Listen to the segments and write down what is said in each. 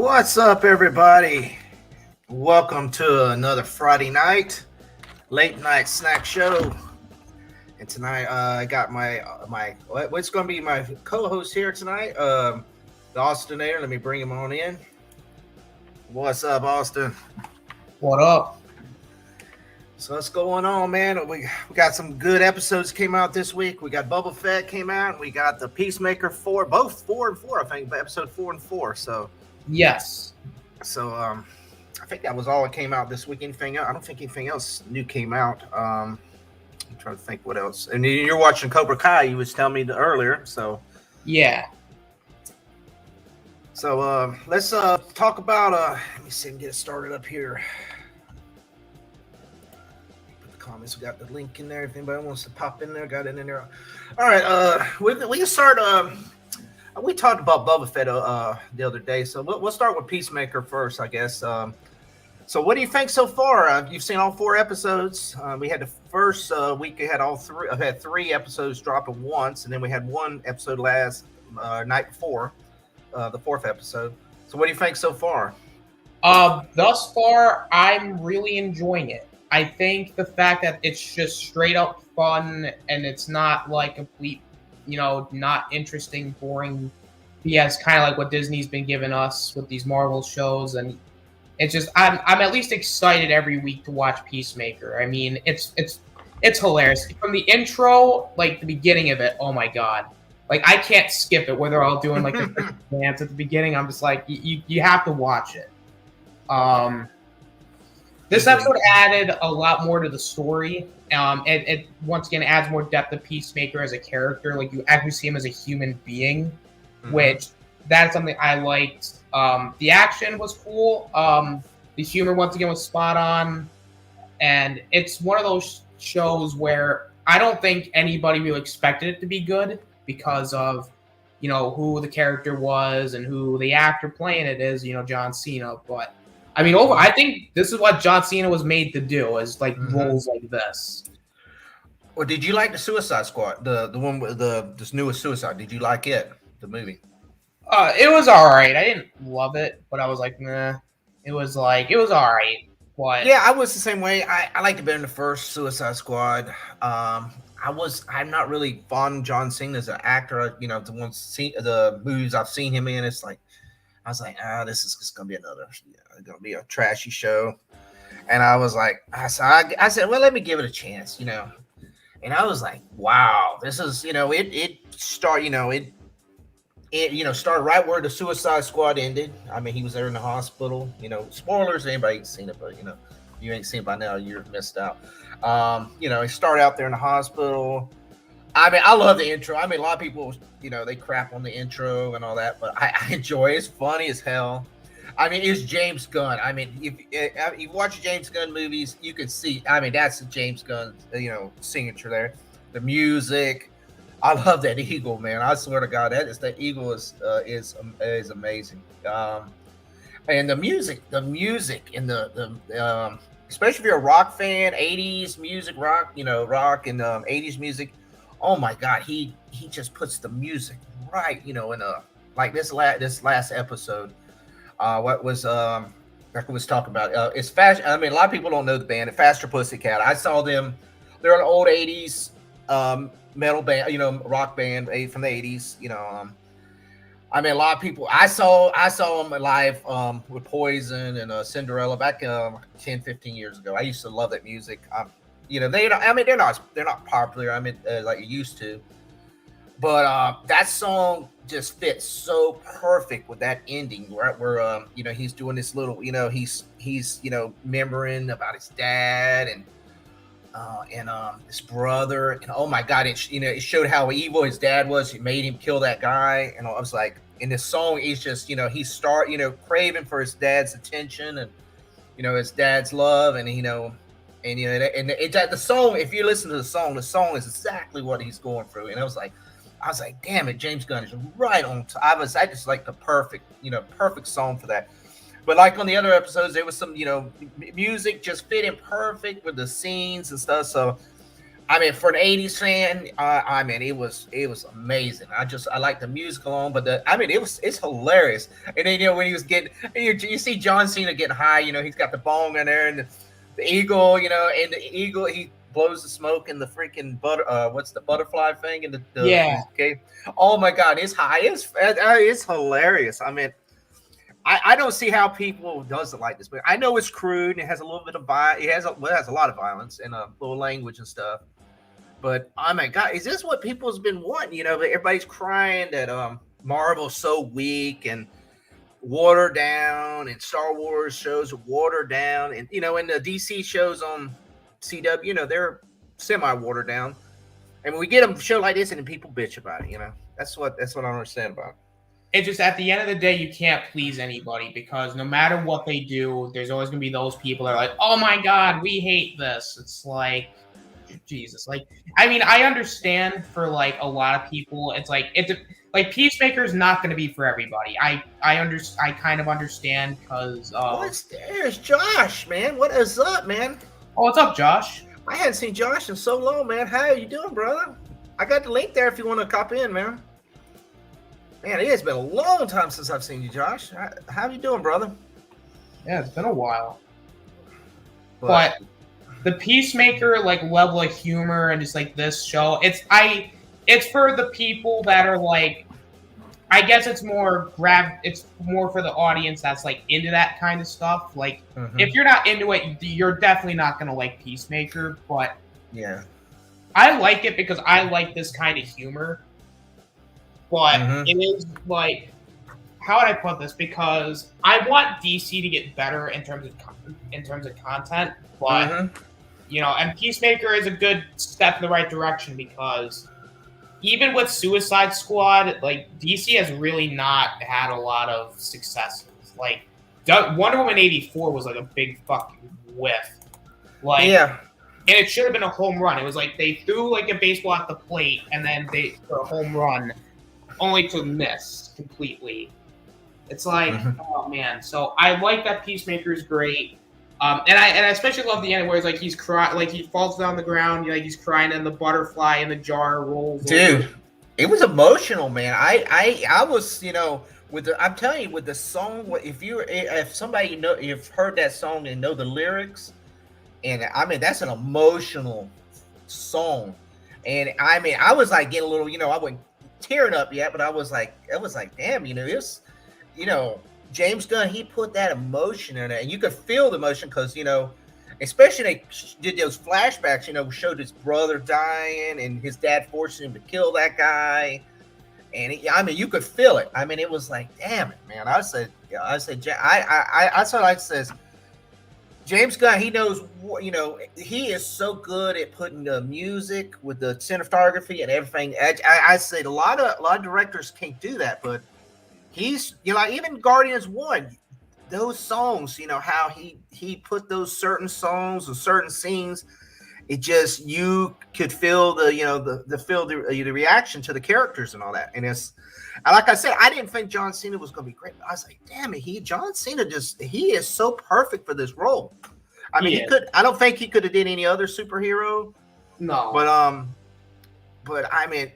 What's up, everybody? Welcome to another Friday night late night snack show. And tonight, I got what's going to be my co-host here tonight, the Austinator. Let me bring him on in. What's up, Austin? What up? So what's going on, man? We got some good episodes came out this week. We got Boba Fett came out. We got the Peacemaker 4, both 4 and 4, I think, episode 4 and 4. So yes. So I think that was all that came out this week. Anything else? I don't think anything else new came out. I'm trying to think what else. And you're watching Cobra Kai. You was telling me earlier. So yeah. So let's talk about. Let me see and get it started up here. Put the comments. We got the link in there. If anybody wants to pop in there, got it in there. All right. We can start. We talked about Boba Fett the other day, so we'll start with Peacemaker first, I guess. So what do you think so far? You've seen all 4 episodes. We had the first week. We had all 3. I've had 3 episodes drop at once, and then we had 1 episode last night before, the 4th episode. So what do you think so far? Thus far, I'm really enjoying it. I think the fact that it's just straight up fun and it's not like complete, not interesting, boring BS, kind of like what Disney's been giving us with these Marvel shows. And it's just, I'm at least excited every week to watch Peacemaker. I mean, it's hilarious. From the intro, like the beginning of it, oh my God. Like, I can't skip it, where they're all doing like the dance at the beginning. I'm just like, you have to watch it. This episode added a lot more to the story. It once again adds more depth to Peacemaker as a character. Like, you actually see him as a human being, which that's something I liked. The action was cool. The humor once again was spot on, and it's one of those shows where I don't think anybody really expected it to be good because of who the character was and who the actor playing it is. John Cena, but. I mean, I think this is what John Cena was made to do, is like roles like this. Well, did you like the Suicide Squad, the one with this newest Suicide? Did you like it, the movie? It was all right. I didn't love it, but I was like, nah. It was all right. But yeah, I was the same way. I liked it better than the first Suicide Squad. I'm not really fond of John Cena as an actor. The movies I've seen him in, it's like. I was like, this is just gonna be gonna be a trashy show, and I was like, I said, well, let me give it a chance, and I was like, wow, this is, it started right where the Suicide Squad ended. I mean, he was there in the hospital. Spoilers, anybody ain't seen it, but you ain't seen it by now, you're missed out. He started out there in the hospital. I mean, I love the intro. I mean, a lot of people, they crap on the intro and all that, but I enjoy it. It's funny as hell. I mean, it's James Gunn. I mean, if you watch James Gunn movies, you can see. I mean, that's the James Gunn, signature there. The music, I love that eagle, man. I swear to God, that eagle is amazing. And the music, and the especially if you're a rock fan, 80s music, rock, rock and 80s music. Oh my God, he just puts the music right, in like this last episode. What was like I was talking about? It's fast. I mean, a lot of people don't know the band. Faster Pussycat. I saw them. They're an old '80s metal band, rock band from the '80s. I mean, a lot of people. I saw them live with Poison and Cinderella back 10, 15 years ago. I used to love that music. They're not popular. I mean, like you used to, but that song just fits so perfect with that ending, right? Where he's doing this little, he's remembering about his dad and his brother, and oh my God, it showed how evil his dad was. It made him kill that guy, and I was like, in this song, he's just craving for his dad's attention and his dad's love, and the song, if you listen to the song is exactly what he's going through. And I was like, damn it, James Gunn is right on top. I just like the perfect song for that. But like on the other episodes, there was some, music just fitting perfect with the scenes and stuff. So I mean, for an '80s fan, I mean, it was amazing. I like the music alone, but it's hilarious. And then when he was getting, you see John Cena getting high. He's got the bong in there, and the eagle. And the eagle he blows the smoke in the freaking what's the butterfly thing in the Yeah. cave. Oh my God, it's high. It's hilarious. I mean, I don't see how people doesn't like this, but I know it's crude and it has a little bit of it has a lot of violence and a little language and stuff. But oh my God, is this what people's been wanting? Everybody's crying that Marvel's so weak and watered down, and Star Wars shows are watered down, and and the DC shows on CW, they're semi watered down. And when we get a show like this, and then people bitch about it, that's what I don't understand about it. It's just at the end of the day, you can't please anybody, because no matter what they do, there's always going to be those people that are like, oh my God, we hate this. It's like, Jesus. Like, I mean, I understand for like a lot of people, it's like Peacemaker is not going to be for everybody. I kind of understand, because there's Josh, man. What is up, man? Oh, what's up, Josh? I hadn't seen Josh in so long, man. How are you doing, brother? I got the link there if you want to cop in, man. Man, it has been a long time since I've seen you, Josh. How you doing, brother? Yeah, it's been a while. But the Peacemaker like level of humor and just like this show, it's for the people that are like, I guess it's more for the audience that's like into that kind of stuff. Like, if you're not into it, you're definitely not gonna like Peacemaker. But yeah, I like it because I like this kind of humor. But it is like, how would I put this? Because I want DC to get better in terms of content, but and Peacemaker is a good step in the right direction, because even with Suicide Squad, like, DC has really not had a lot of successes. Like, Wonder Woman 84 was like a big fucking whiff. Like, yeah. And it should have been a home run. It was like they threw like a baseball at the plate, and then they threw a home run, only to miss completely. It's like, oh man. So I like that Peacemaker is great. And I especially love the end where it's like he's crying, like he falls down the ground, like he's crying, and the butterfly in the jar rolls. Dude, over. It was emotional, man. I was, I'm telling you, with the song, if somebody you've heard that song and know the lyrics, and I mean that's an emotional song, and I mean I was like getting a little, I wasn't tearing up yet, but I was like, damn, this, James Gunn, he put that emotion in it, and you could feel the emotion because, especially they did those flashbacks, showed his brother dying and his dad forcing him to kill that guy. And you could feel it. I mean, it was like, damn it, man. I said, James Gunn, he knows, he is so good at putting the music with the cinematography and everything. I said a lot of directors can't do that, but he's, like even Guardians 1, those songs, how he put those certain songs and certain scenes, it just, you could feel the reaction to the characters and all that. And like I said, I didn't think John Cena was going to be great. I was like, damn it, John Cena he is so perfect for this role. I mean, I don't think he could have did any other superhero. No. But I mean,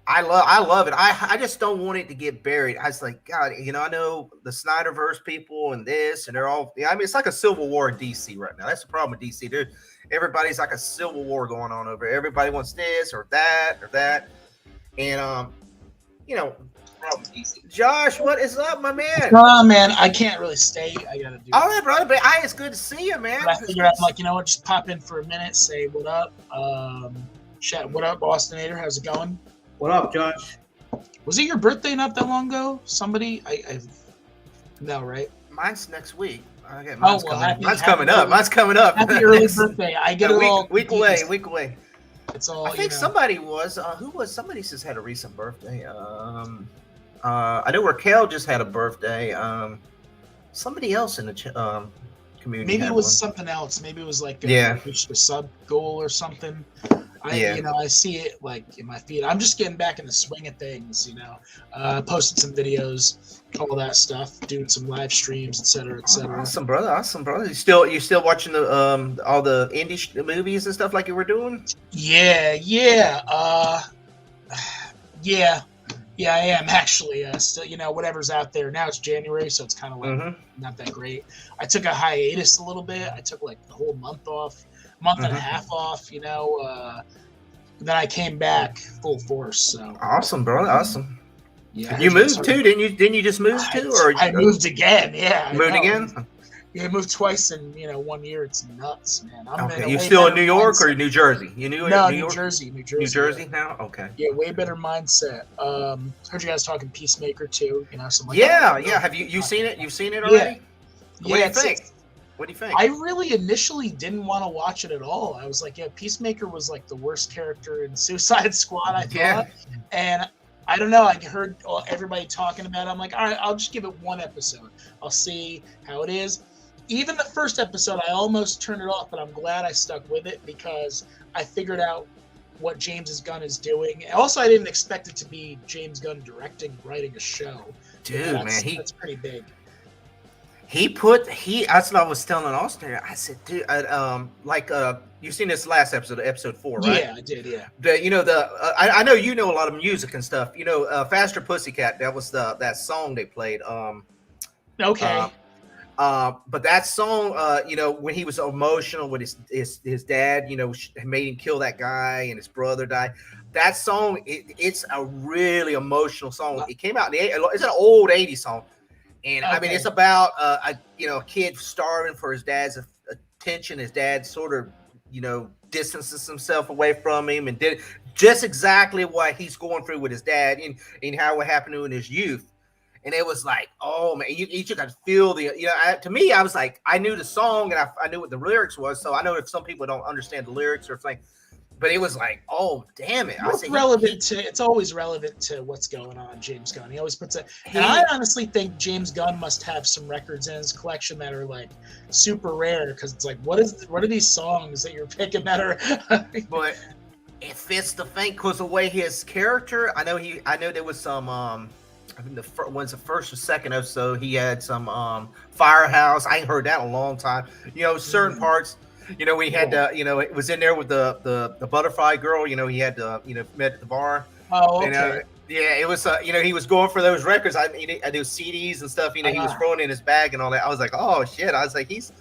I love it. I just don't want it to get buried. I was like, God, I know the Snyderverse people and this, and they're all, I mean, it's like a civil war in DC right now. That's the problem with DC. Everybody's like a civil war going on over. Everybody wants this or that or that. And, Josh, what is up, my man? Oh, man, I can't really stay. I got to do all right, brother, but it's good to see you, man. I figured I'm like, what, just pop in for a minute, say what up. Chat, what up, Austinator? How's it going? What up, Josh? Was it your birthday not that long ago? Somebody, no, right? Mine's next week. Okay, mine's coming up. Mine's coming up. Happy early birthday. I get it all. Week away. It's all. I think somebody was. Who was? Somebody just had a recent birthday. I know Raquel just had a birthday. Somebody else in the community. Maybe it was something else. Maybe it was like reached a sub goal or something. I see it like in my feed. I'm just getting back in the swing of things, posted some videos, all that stuff, doing some live streams, etc., etc. Awesome, brother. Awesome, brother. You still watching the all the indie movies and stuff like you were doing? Yeah, I am actually. Still, whatever's out there now. It's January, so it's kind of like not that great. I took a hiatus a little bit. I took like the whole month off, and a half off. Then I came back full force. So awesome, brother. Awesome. Yeah. You moved too, didn't you? Didn't you just move too, or I moved again? Yeah. Moved again? Yeah, I moved twice in 1 year. It's nuts, man. Okay. You still in New York or New Jersey? New Jersey. New Jersey now. Okay. Yeah, way better mindset. Heard you guys talking Peacemaker too. Something like that. Yeah. Have you seen it? You've seen it already? Yeah. What do you think? What do you think? I really initially didn't want to watch it at all. I was like, Peacemaker was like the worst character in Suicide Squad, I thought. And I don't know. I heard everybody talking about it. I'm like, all right, I'll just give it one episode. I'll see how it is. Even the first episode, I almost turned it off, but I'm glad I stuck with it because I figured out what James Gunn is doing. Also, I didn't expect it to be James Gunn writing a show. Dude, that's pretty big. That's what I was telling Austinator. I said, dude, you've seen this last episode 4, right? Yeah, I did. Yeah. I know you know a lot of music and stuff. Faster Pussycat. That was that song they played. Okay. But that song, when he was emotional with his dad, made him kill that guy and his brother died. That song, it's a really emotional song. It came out it's an old 80s song. And I mean, it's about a kid starving for his dad's attention. His dad sort of, distances himself away from him and did just exactly what he's going through with his dad and how it happened to him in his youth. And it was like, oh man, you just got to feel to me, I was like, I knew the song and I knew what the lyrics was. So I know if some people don't understand the lyrics or something, but it was like, oh damn it! It's always relevant to what's going on. James Gunn, he always puts it. And I honestly think James Gunn must have some records in his collection that are like super rare because it's like, what are these songs that you're picking that are? But it fits the thing because the way his character. I know there was some. I think the first or second episode he had some Firehouse. I ain't heard that in a long time. Certain parts. We had it was in there with the butterfly girl. He had met at the bar. Oh, okay. And, it was he was going for those records. I do CDs and stuff. He was throwing in his bag and all that. I was like, oh shit! I was like, he's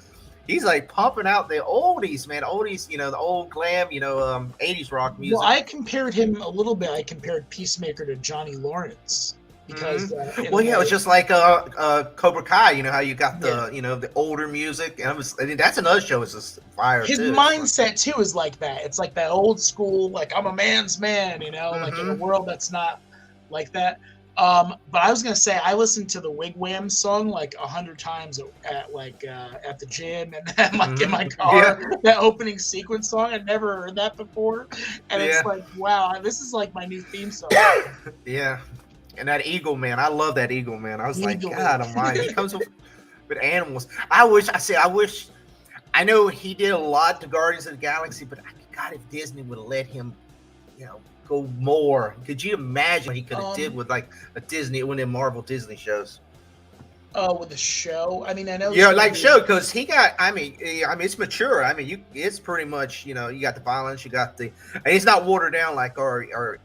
like pumping out the oldies, man. Oldies, the old glam, 80s rock music. Well, I compared him a little bit. I compared Peacemaker to Johnny Lawrence. Because it was just like Cobra Kai, how you got the the older music, and that's another show. It's just fire. His mindset too is like that. It's like that old school, like I'm a man's man, like in a world that's not like that. But I was gonna say I listened to the Wigwam song like 100 times at the gym and then like in my car. Yeah. That opening sequence song, I'd never heard that before, and it's like, wow, this is like my new theme song. Yeah. And that Eagle Man, I love that Eagle Man. I was like, God Almighty, he comes with animals. I know he did a lot to Guardians of the Galaxy, but God, if Disney would have let him, go more. Could you imagine what he could have did with like one of them Marvel Disney shows? With the show, I mean, I know. Yeah, like show because he got. I mean, it's mature. I mean, it's pretty much. You got the violence. You got and it's not watered down like our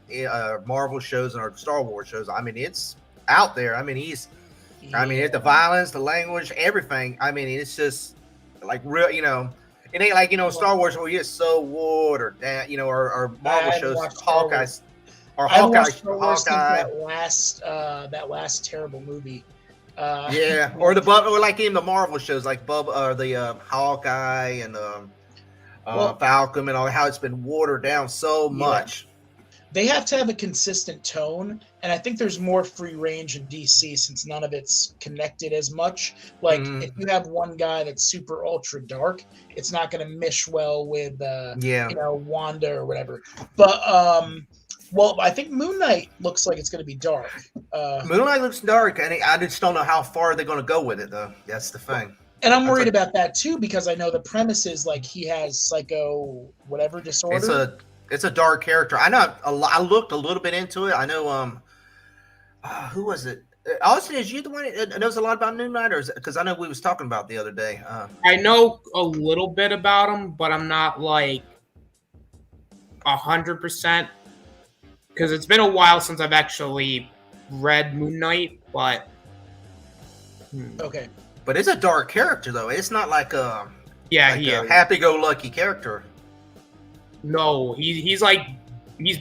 Marvel shows and our Star Wars shows. I mean, it's out there. I mean, I mean, the violence, the language, everything. I mean, it's just like real. It ain't like Star Wars where it's so watered down. Or Marvel shows, Hawkeye. That last terrible movie. Or like in the Marvel shows like Boba or the Hawkeye and Falcon and all, how it's been watered down so much. They have to have a consistent tone, and I think there's more free range in DC since none of it's connected as much. Like if you have one guy that's super ultra dark, it's not going to mesh well with Wanda or whatever. But well, I think Moon Knight looks like it's going to be dark. Moon Knight looks dark, and I just don't know how far they're going to go with it, though. That's the thing. And I'm worried about that, too, because I know the premise is, like, he has psycho whatever disorder. It's a dark character. I know. I looked a little bit into it. I know. Who was it? Austin, is you the one that knows a lot about Moon Knight, or because I know we was talking about the other day? I know a little bit about him, but I'm not like 100% because it's been a while since I've actually read Moon Knight. But Okay. But it's a dark character, though. It's not like a he a is. happy-go-lucky character. No, he's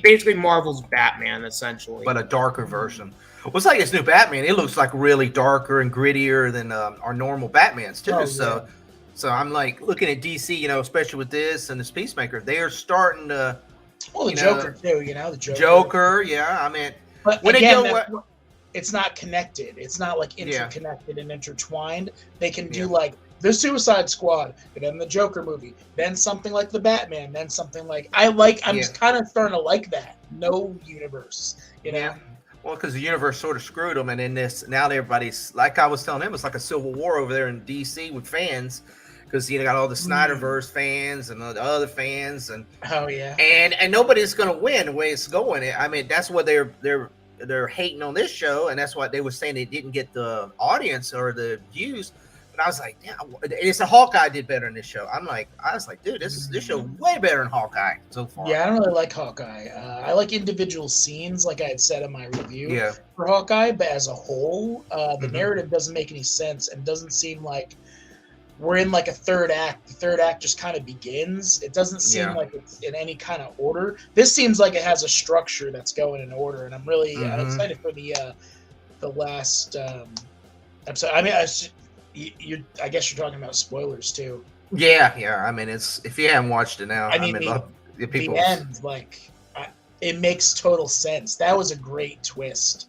basically Marvel's Batman essentially. But a darker version. Well, it's like this new Batman. It looks like really darker and grittier than our normal Batmans too. Oh, So I'm like looking at DC, you know, especially with this and this Peacemaker. They are starting to. Well, the Joker too. You know, the Joker. Joker, yeah. I mean, but when again, they go, it's not connected. It's not like interconnected and intertwined. They can do Yeah. like the Suicide Squad, and then the Joker movie, then something like the Batman, then something like I'm kind of starting to like that. No universe, you know. Yeah. Well, because the universe sort of screwed them, and in this now everybody's like I was telling him, it's like a civil war over there in DC with fans, because you got all the Snyderverse fans and the other fans, and oh yeah, and nobody's gonna win the way it's going. I mean, that's what they're hating on this show, and that's why they were saying they didn't get the audience or the views. But I was like, yeah, it's a Hawkeye did better in this show. I was like, dude, this show way better than Hawkeye so far. Yeah, I don't really like Hawkeye. I like individual scenes, like I had said in my review Yeah. for Hawkeye, but as a whole, the narrative doesn't make any sense and doesn't seem like we're in like a third act. The third act just kind of begins. It doesn't seem like it's in any kind of order. This seems like it has a structure that's going in order, and I'm really excited for the last episode. I mean, I guess you're talking about spoilers too. Yeah. I mean, it's if you haven't watched it now, I mean the end, like, it makes total sense. That was a great twist.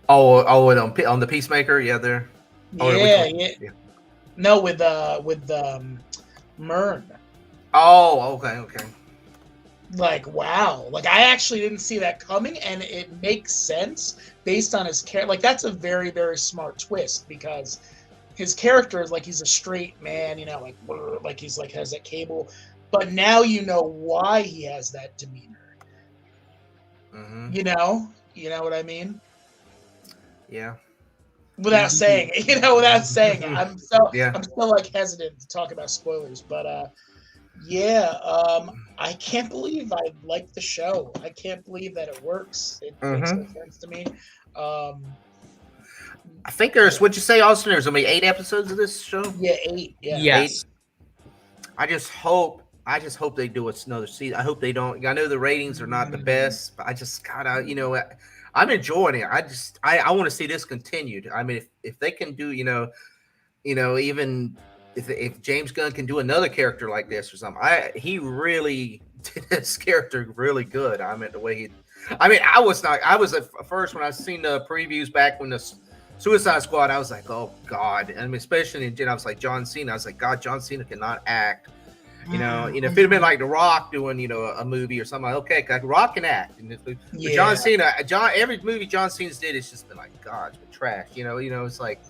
Oh, on the Peacemaker, yeah, there. Yeah. No, with Myrn. Oh, okay. Like, wow. Like, I actually didn't see that coming, and it makes sense based on his character. Like, that's a very, very smart twist, because his character is like he's a straight man, you know, like he's like has that cable. But now you know why he has that demeanor. You know what I mean? Yeah. Without saying it, I'm still like hesitant to talk about spoilers, but I can't believe I like the show. I can't believe that it works. It makes no sense to me. I think there's, what'd you say, Austin? There's gonna be 8 episodes of this show. Yeah, 8. Yeah. Yes. 8. I just hope they do another season. I hope they don't. I know the ratings are not the best, but I just gotta, I'm enjoying it. I want to see this continued. I mean, if they can do, even if James Gunn can do another character like this or something, he really did this character really good. I mean, the way I was at first when I seen the previews back when the Suicide Squad, I was like, oh God. I mean, especially in I was like John Cena. I was like, God, John Cena cannot act. If it had been like The Rock doing, a movie or something, like, okay, like Rock can act. But John Cena, every movie John Cena's did, it's just been like, God, it's been trash. It's like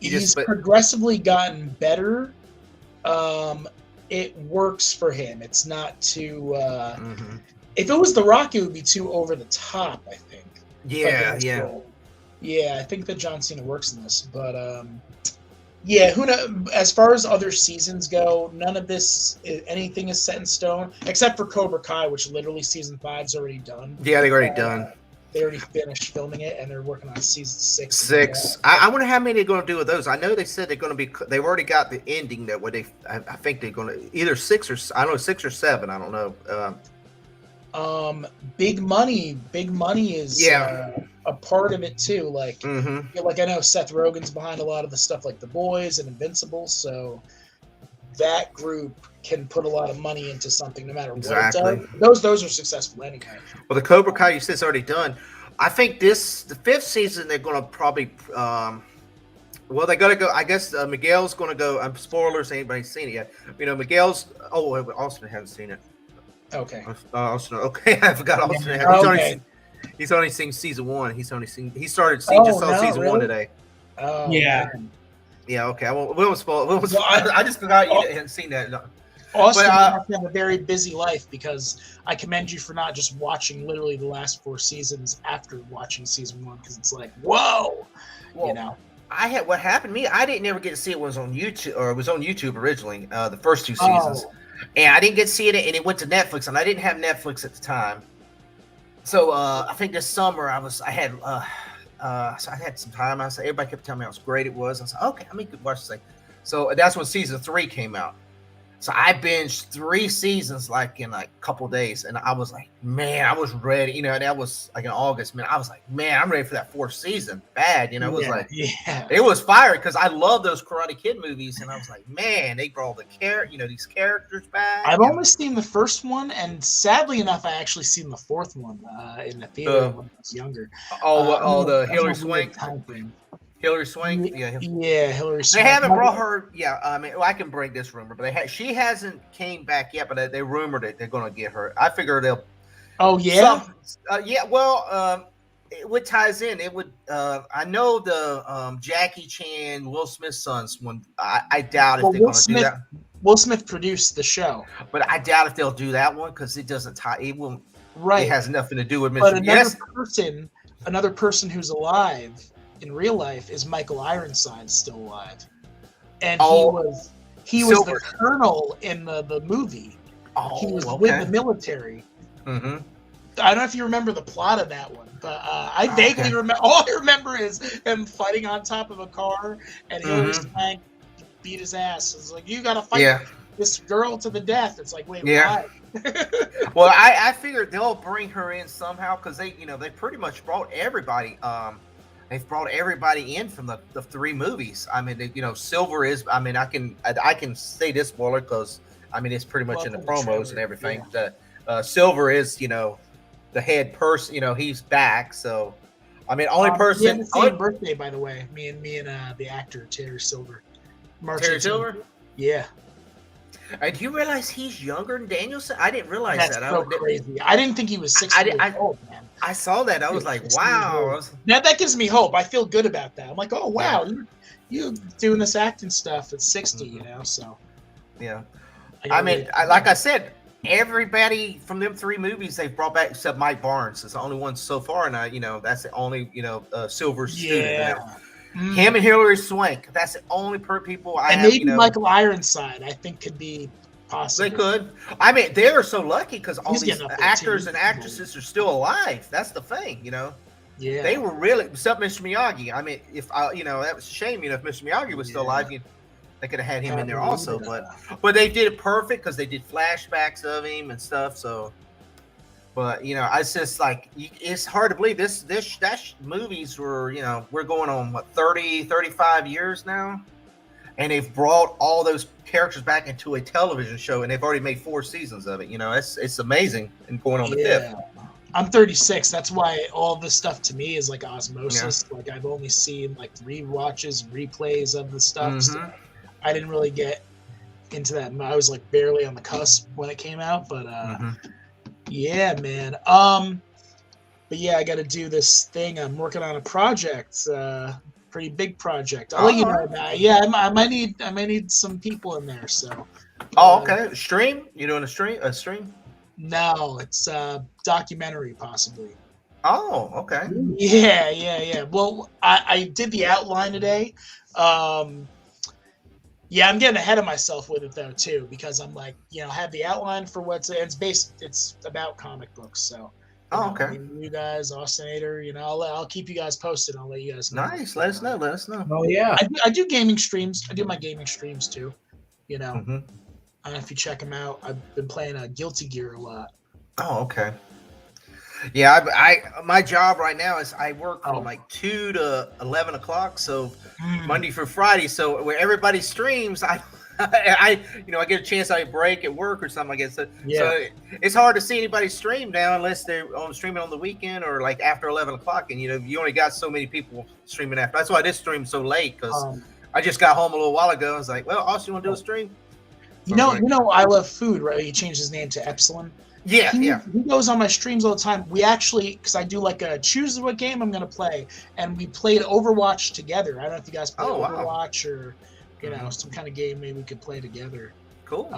he's progressively gotten better. It works for him. It's not too. If it was The Rock, it would be too over the top, I think. Yeah. Yeah, I think that John Cena works in this, but who knows? As far as other seasons go, none of anything is set in stone except for Cobra Kai, which literally season 5's already done. Yeah, they've already done. They already finished filming it, and they're working on season 6. 6. I wonder how many they're going to do with those. I know they said they're going to be. They've already got the ending that what I think they're going to either 6 or 6 or 7. I don't know. Big money is a part of it too. Like, like I know Seth Rogen's behind a lot of the stuff like The Boys and Invincible, so that group can put a lot of money into something no matter what it does. Those are successful anyway. Well, the Cobra Kai you said is already done. I think the 5th season they're going to probably. They got to go. I guess Miguel's going to go. Spoilers, anybody's seen it yet? Miguel's. Oh, Austin hasn't seen it. Okay. Austin. Okay, I forgot Austin. He's only seen season 1. He started seeing season 1 today. Oh, yeah. Man. Yeah. Okay. We won't spoil. I just forgot you hadn't seen that. Austin But, must have a very busy life, because I commend you for not just watching literally the last 4 seasons after watching season 1, because it's like, whoa, well, you know. what happened to me, I didn't ever get to see it. Was on YouTube, or it was on YouTube originally, the first 2 seasons. Oh. And I didn't get to see it, and it went to Netflix, and I didn't have Netflix at the time. So I think this summer I had some time. I said, everybody kept telling me how great it was. I said, okay, I mean, watch this thing. So that's when season 3 came out. So I binged 3 seasons like in like a couple of days, and I was like, man, I was ready. You know, that was like in August. Man, I was like, man, I'm ready for that 4th season. Bad, you know. It was it was fire, because I love those Karate Kid movies, and I was like, man, they brought these characters back. I've only seen the first one, and sadly enough, I actually seen the 4th one in the theater when I was younger. The Hilary Swank. Hilary Swank, Hilary Swank. They haven't brought her. Yeah, I mean, I can break this rumor, but she hasn't came back yet. But they rumored it. They're going to get her. I figure they'll. Oh yeah. Well, it would ties in. It would. I know the Jackie Chan, Will Smith's son's one. I doubt if they're going to do that. Will Smith produced the show, but I doubt if they'll do that one, because it doesn't tie. It won't. Right. It has nothing to do with Mr. But another person who's alive in real life is Michael Ironside, still alive, and he was the colonel in the movie. He was with the military. Mm-hmm. I don't know if you remember the plot of that one, but I vaguely remember. All I remember is him fighting on top of a car, and Hilary Swank beat his ass. It's like, you got to fight this girl to the death. It's like, wait, why? Well, I figured they'll bring her in somehow, because they pretty much brought everybody. They've brought everybody in from the 3 movies. I mean, Silver is. I mean, I can say this spoiler, because I mean it's pretty much in the promos and everything. Yeah. Silver is the head person. He's back. So I mean, only person. He had the same birthday, by the way. Me and the actor Terry Silver. Terry Silver. Yeah. Do you realize he's younger than Danielson? I didn't realize That's that. So crazy. I didn't think he was 60 years old, man. I saw that. I was like, wow. Now that gives me hope. I feel good about that. I'm like, oh wow, you doing this acting stuff at 60, So yeah. I mean, like I said, everybody from them 3 movies they've brought back except Mike Barnes. It's the only one so far, and that's the only Silver student. Him and Hilary Swank. That's the only people I have. And maybe Michael Ironside, I think, could be possible. They could. I mean, they are so lucky, because all these actors and actresses are still alive. That's the thing, Yeah. They were really, except Mr. Miyagi. I mean, that was a shame. If Mr. Miyagi was still alive, they could have had him in there also. But they did it perfect, because they did flashbacks of him and stuff. So. But it's just like, it's hard to believe that movies were, we're going on 35 years now, and they've brought all those characters back into a television show, and they've already made 4 seasons of it. It's amazing, and going on the 5th. I'm 36. That's why all this stuff to me is like osmosis. Yeah. Like, I've only seen like rewatches, replays of the stuff. So I didn't really get into that. I was like barely on the cusp when it came out, but yeah, man. But yeah, I got to do this thing. I'm working on a project, pretty big project. I'll let you know that. Yeah, I might need some people in there. So. Okay. Stream? You doing a stream? No, it's a documentary, possibly. Oh, okay. Yeah. Well, I did the outline today. Yeah, I'm getting ahead of myself with it though too, because I'm like, I have the outline for it's about comic books. So, okay. You guys, Austinator, I'll keep you guys posted. I'll let you guys know. Nice. Let us know. Oh yeah. I do gaming streams. I do my gaming streams too. I don't know if you check them out. I've been playing Guilty Gear a lot. Oh, okay. Yeah, my job right now is I work from like 2 to 11 o'clock, so Monday through Friday. So where everybody streams, I get a chance. I break at work or something like that. So it's hard to see anybody stream now unless they're streaming on the weekend or like after 11 o'clock. And you only got so many people streaming after. That's why this stream so late, because I just got home a little while ago. I was like, well, Austin, you want to do a stream? You know, I Love Food, right? He changed his name to Epsilon. Yeah, He goes on my streams all the time. We actually, because I do like a choose what game I'm going to play, and we played Overwatch together. I don't know if you guys play Overwatch or, some kind of game maybe we could play together. Cool.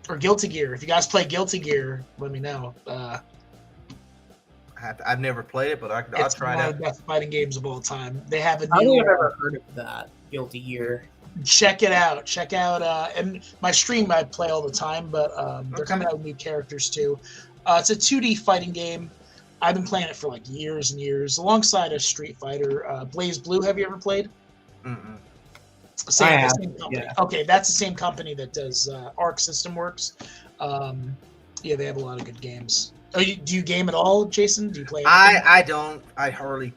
Or Guilty Gear. If you guys play Guilty Gear, let me know. I've never played it, but I'll try It's one of the best fighting games of all time. They have a I don't new. think I've ever heard of that Guilty Gear. Check it out. Check out. And my stream I play all the time, but they're coming out with new characters too. It's a 2D fighting game. I've been playing it for like years and years, alongside a Street Fighter. Blaze Blue. Have you ever played? Mm-mm. Same company. Yeah. Okay, that's the same company that does Arc System Works. Yeah, they have a lot of good games. Do you game at all, Jason? Do you play? I don't. I hardly.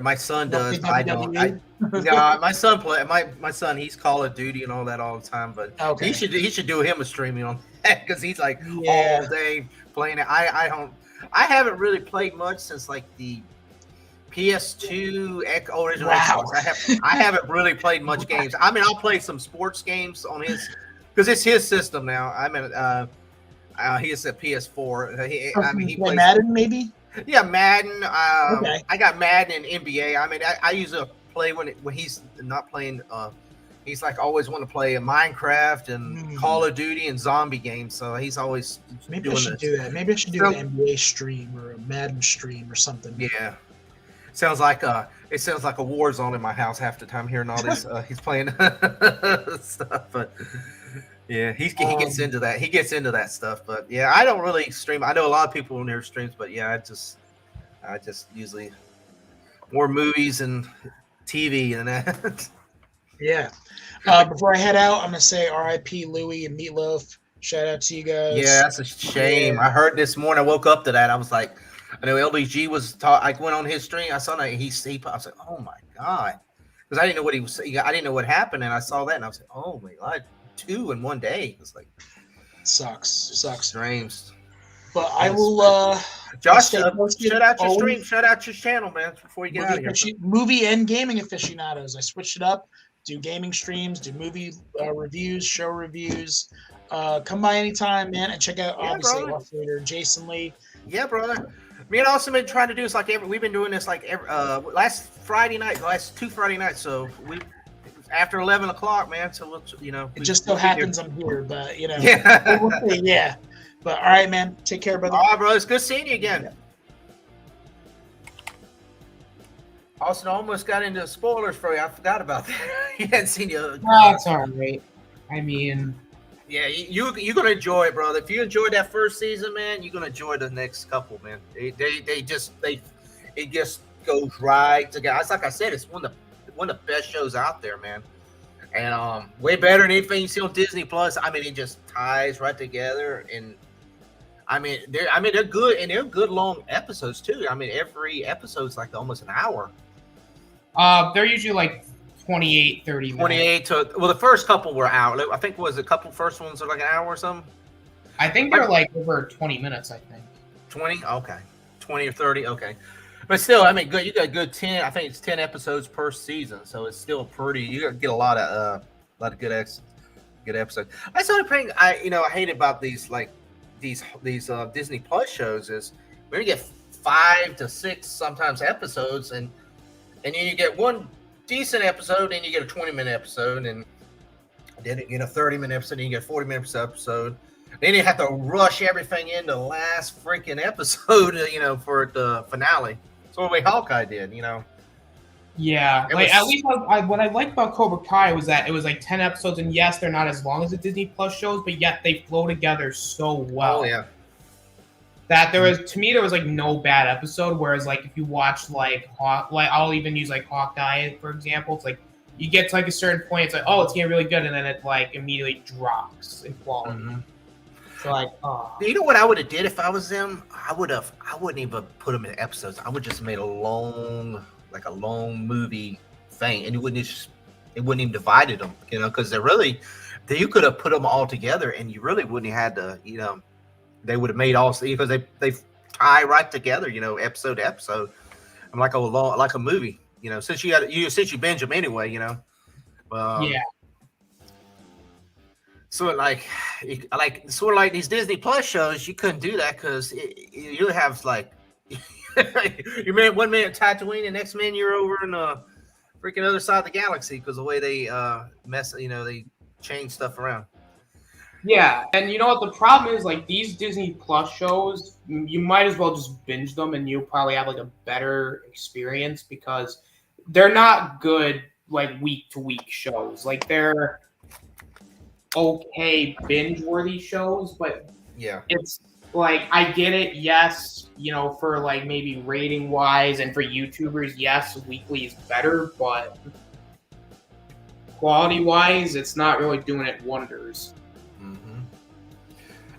My son does. I don't. My son play. My son. He's Call of Duty and all that all the time. But okay. he should do him a streaming on that because he's like all day playing it. I don't. I haven't really played much since like the PS2 original Xbox. I haven't really played much games. I mean, I'll play some sports games on his because it's his system now. I mean, he has a PS4. He plays Madden, maybe. Yeah, Madden. Okay. I got Madden and NBA. I mean, I usually play when he's not playing. He's like always want to play a Minecraft and Call of Duty and zombie games. So he's always maybe I should do that. Maybe I should do an NBA stream or a Madden stream or something. Yeah. Sounds like a war zone in my house half the time hearing all this. He's playing stuff, but yeah, he gets into that. He gets into that stuff, but yeah, I don't really stream. I know a lot of people in their streams, but yeah, I just usually more movies and TV and that. Yeah. Before I head out, I'm gonna say R.I.P. Louie and Meatloaf. Shout out to you guys. Yeah, that's a shame. Yeah. I heard this morning. I woke up to that. I was like, I know LDG was I went on his stream. I saw that I was like, oh my god, because I didn't know what he was saying. I didn't know what happened, and I saw that, and I was like, oh my god, 2 in one day. It's like sucks. Dreams. But I will. Josh, shout out your stream. Shout out your channel, man. Before you get out of here. Movie and gaming aficionados. I switched it up. Do gaming streams. Do movie reviews. Show reviews. Come by anytime, man, and check out obviously Austinator, Jason Lee. Yeah, brother. Me and Austin been trying to do this we've been doing this last Friday night, last 2 Friday nights. So we after 11 o'clock, man. So we'll, it just so happens I'm here, but yeah. But all right, man. Take care, brother. All right, bro. It's good seeing you again. Yeah. Austin almost got into spoilers for you. I forgot about that. He hadn't seen you. That's all right. I mean. Yeah, you're gonna enjoy it, brother. If you enjoyed that first season, man, you're gonna enjoy the next couple, man. It just goes right together. It's like I said, it's one of the best shows out there, man. And way better than anything you see on Disney Plus. I mean, it just ties right together, and I mean they're good, and they're good long episodes too. I mean, every episode's like almost an hour. They're usually like 28, 30 minutes. 28 to the first couple were out. I think was a couple first ones are like an hour or something. I think they're like over 20 minutes. I think 20. Okay, 20 or 30. Okay, but still, I mean, good. You got a good 10. I think it's 10 episodes per season, so it's still pretty. You get a lot of good episodes. That's the only thing I hate about these Disney Plus shows is when you get 5 to 6 sometimes episodes, and then you get one decent episode, and you get a 20-minute episode, and then you get a 30-minute episode, and you get a 40-minute episode. Then you have to rush everything in the last freaking episode, for the finale. So the way Hawkeye did, Yeah, at least what I liked about Cobra Kai was that it was like 10 episodes, and yes, they're not as long as the Disney Plus shows, but yet they flow together so well. Oh yeah. That there was like no bad episode. Whereas like if you watch I'll even use like Hawkeye for example. It's like you get to like a certain point, it's like it's getting really good, and then it like immediately drops in quality. Mm-hmm. So like, you know what I would have did if I was them? I wouldn't even put them in episodes. I would just made a long movie thing, and it wouldn't even divided them, because you could have put them all together, and you really wouldn't have had to, they would have made all because they tie right together, episode to episode. I'm like a movie, since you binge them anyway, yeah. So like sort of like these Disney Plus shows, you couldn't do that because you have like you're 1 minute Tatooine, and next minute you're over in the freaking other side of the galaxy because the way they they change stuff around. Yeah, and you know what the problem is? Like these Disney Plus shows, you might as well just binge them, and you'll probably have like a better experience because they're not good like week to week shows. Like they're okay binge worthy shows, but Yeah. it's like I get it. Yes, you know, for like maybe rating wise and for YouTubers, yes, weekly is better, but quality wise, it's not really doing it wonders.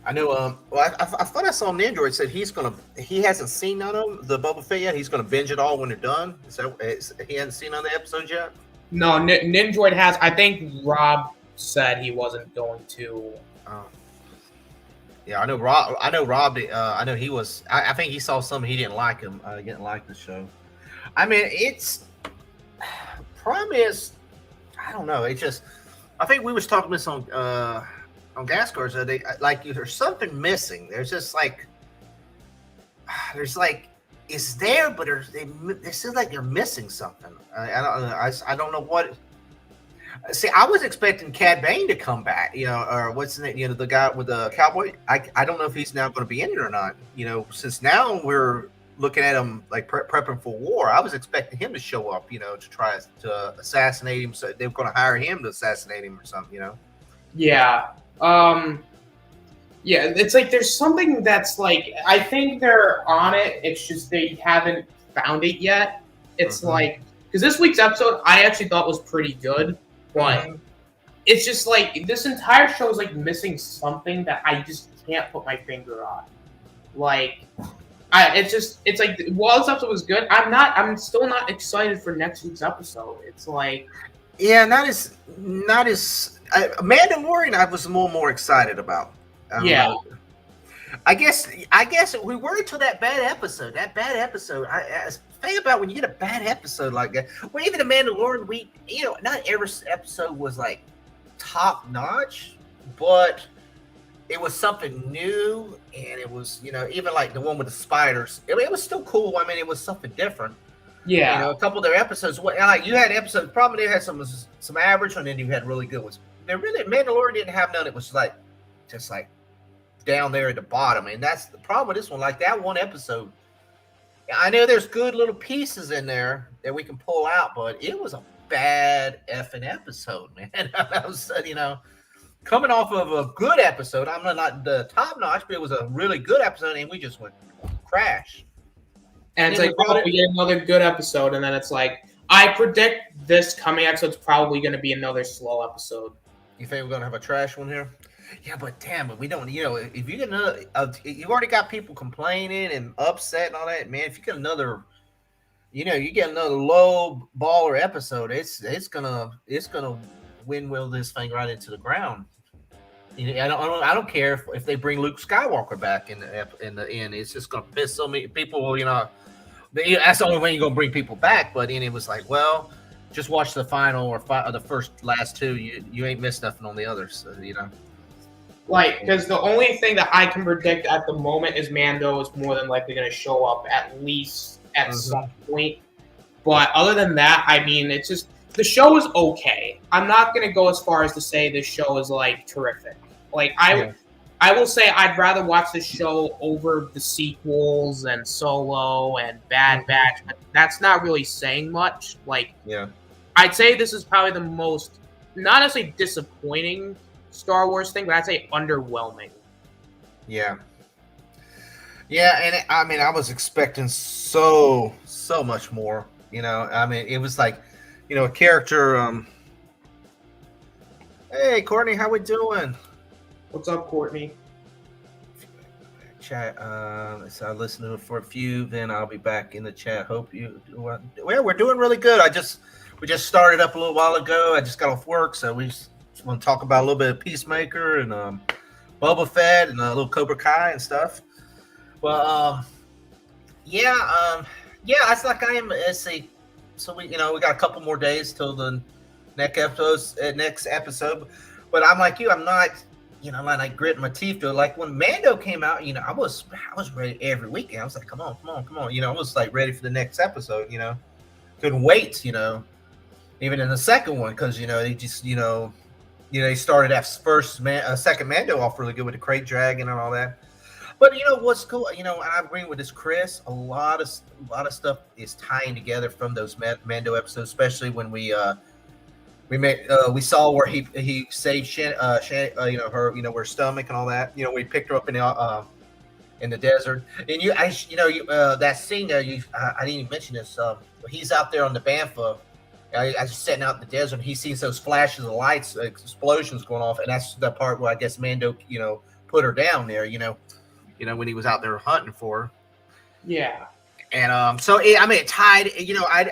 I know. Well, I thought I saw Nandroid said he hasn't seen none of the Boba Fett yet. He's gonna binge it all when they're done. He hasn't seen none of the episodes yet? No, Nindroid has. I think Rob said he wasn't going to. Oh. Yeah, I know Rob. I know Rob. I know he was. I think he saw some. He didn't like him. He didn't like the show. I mean, it's problem is, I don't know. It's just. I think we was talking this on gas cars. Like there's something missing. There's just like it's there, but it seems like they're missing something. I don't know what. See, I was expecting Cad Bane to come back, or what's the name, the guy with the cowboy. I don't know if he's now going to be in it or not. Since now we're looking at him like prepping for war. I was expecting him to show up, to try to assassinate him. So they were going to hire him to assassinate him or something, Yeah. Yeah, it's like there's something that's like I think they're on it. It's just they haven't found it yet. It's like because this week's episode I actually thought was pretty good, but it's just like this entire show is like missing something that I just can't put my finger on. Like, it's like while this episode was good, I'm still not excited for next week's episode. It's like, yeah, not as Mandalorian. I was more excited about. Yeah. I guess we were until that bad episode. I think about when you get a bad episode like that. Well, even the Mandalorian, not every episode was like top notch, but it was something new, and it was even like the one with the spiders. It was still cool. I mean, it was something different. Yeah. A couple of their episodes. Like you had episodes. Probably they had some average, and then you had really good ones. Mandalorian didn't have none. It was like just like down there at the bottom, and that's the problem with this one. Like that one episode, I know there's good little pieces in there that we can pull out, but it was a bad effing episode, man. I was, coming off of a good episode. I'm not the top notch, but it was a really good episode, and we just went crash. And it's like, we get another good episode, and then it's like, I predict this coming episode's probably going to be another slow episode. You think we're going to have a trash one here? Yeah, but damn it, we don't. If you get another, you already got people complaining and upset and all that, man. If you get another, you get another low baller episode, it's gonna windmill this thing right into the ground. I don't care if they bring Luke Skywalker back in the end. It's just gonna piss so many people. That's the only way you're gonna bring people back. But then it was like, well, just watch the final or the last two. You ain't missed nothing on the others. Like, because the only thing that I can predict at the moment is Mando is more than likely going to show up at least at some point. But other than that, I mean, it's just the show is okay. I'm not going to go as far as to say this show is like terrific. Like I will say I'd rather watch this show over the sequels and Solo and Bad Batch. But that's not really saying much. Like, I'd say this is probably the most not necessarily disappointing Star Wars thing, but I'd say underwhelming. Yeah, and I mean, I was expecting so much more. I mean, it was like, a character. Hey, Courtney, how we doing? What's up, Courtney? Chat. So I listened to it for a few, then I'll be back in the chat. Hope you. Well, we're doing really good. We just started up a little while ago. I just got off work, so we just want to talk about a little bit of Peacemaker and Boba Fett and a little Cobra Kai and stuff. Well, it's like I am. Let's see. So we got a couple more days till the next episode. But I'm like you. I'm not. Like gritting my teeth to it. Like when Mando came out, I was ready every weekend. I was like, come on. I was like ready for the next episode. Couldn't wait. Even in the second one, because they just he started that second Mando off really good with the Crate Dragon and all that. But what's cool, I agree with this, Chris. A lot of stuff is tying together from those Mando episodes, especially when we saw where he saved her stomach and all that. We picked her up in the desert, and that scene there. I didn't even mention this. He's out there on the Bantha. I just sitting out in the desert. And he sees those flashes of lights, explosions going off, and that's the part where I guess Mando, put her down there. When he was out there hunting for her. Yeah. And it tied.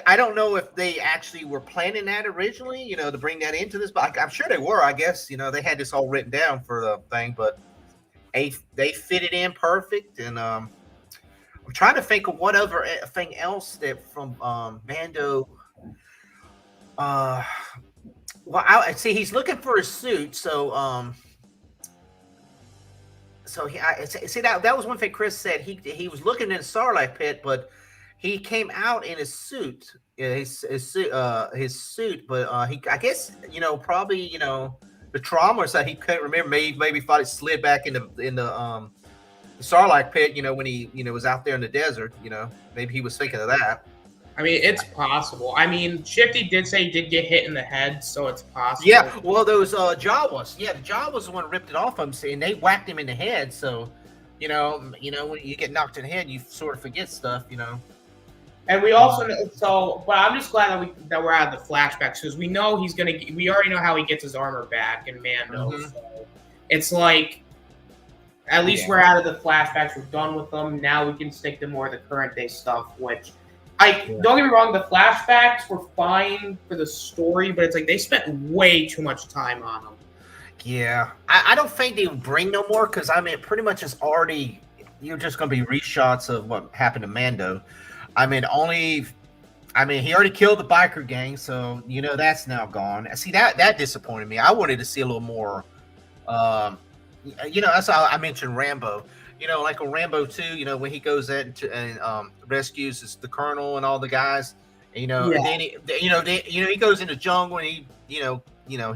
I don't know if they actually were planning that originally. To bring that into this, but I'm sure they were. I guess they had this all written down for the thing, but they fit it in perfect. And I'm trying to think of what other thing else that from Mando. Well, I see he's looking for his suit, so that was one thing Chris said. He was looking in the Sarlacc pit, but he came out in his suit, his suit. But I guess probably the trauma, so he couldn't remember. Maybe thought it slid back in the Sarlacc pit. When he was out there in the desert. Maybe he was thinking of that. I mean, it's possible. I mean, Shifty did say he did get hit in the head, so it's possible. Yeah, well, those Jawas. Yeah, the Jawas was the one who ripped it off him, and they whacked him in the head. So, when you get knocked in the head, you sort of forget stuff. And we also but I'm just glad that we're out of the flashbacks because we know we already know how he gets his armor back in Mando. Mm-hmm. So it's like, at least we're out of the flashbacks. We're done with them. Now we can stick to more of the current day stuff, which. Don't get me wrong, the flashbacks were fine for the story, but it's like they spent way too much time on them. Yeah. I don't think they would bring no more because, pretty much it's already, you're just going to be reshots of what happened to Mando. he already killed the biker gang, so, that's now gone. See, that disappointed me. I wanted to see a little more, that's how I mentioned Rambo. Like on Rambo 2, when he goes in and rescues the colonel and all the guys, and then he goes in the jungle and he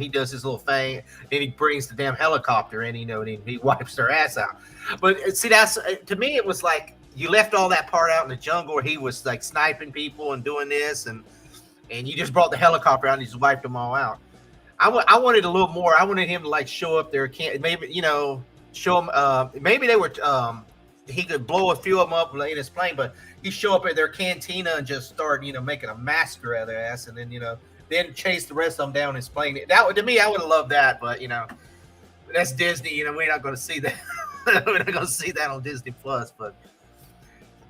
does his little thing. Then he brings the damn helicopter and he wipes their ass out. But see, that's to me, it was like you left all that part out in the jungle where he was like sniping people and doing this, and you just brought the helicopter out and you just wiped them all out. I wanted a little more. I wanted him to like show up there, maybe show him. Maybe they were. He could blow a few of them up in his plane, but he show up at their cantina and just start, making a massacre out of their ass, and then chase the rest of them down in his plane. To me, I would have loved that, but that's Disney. We're not going to see that. We're not going to see that on Disney Plus. But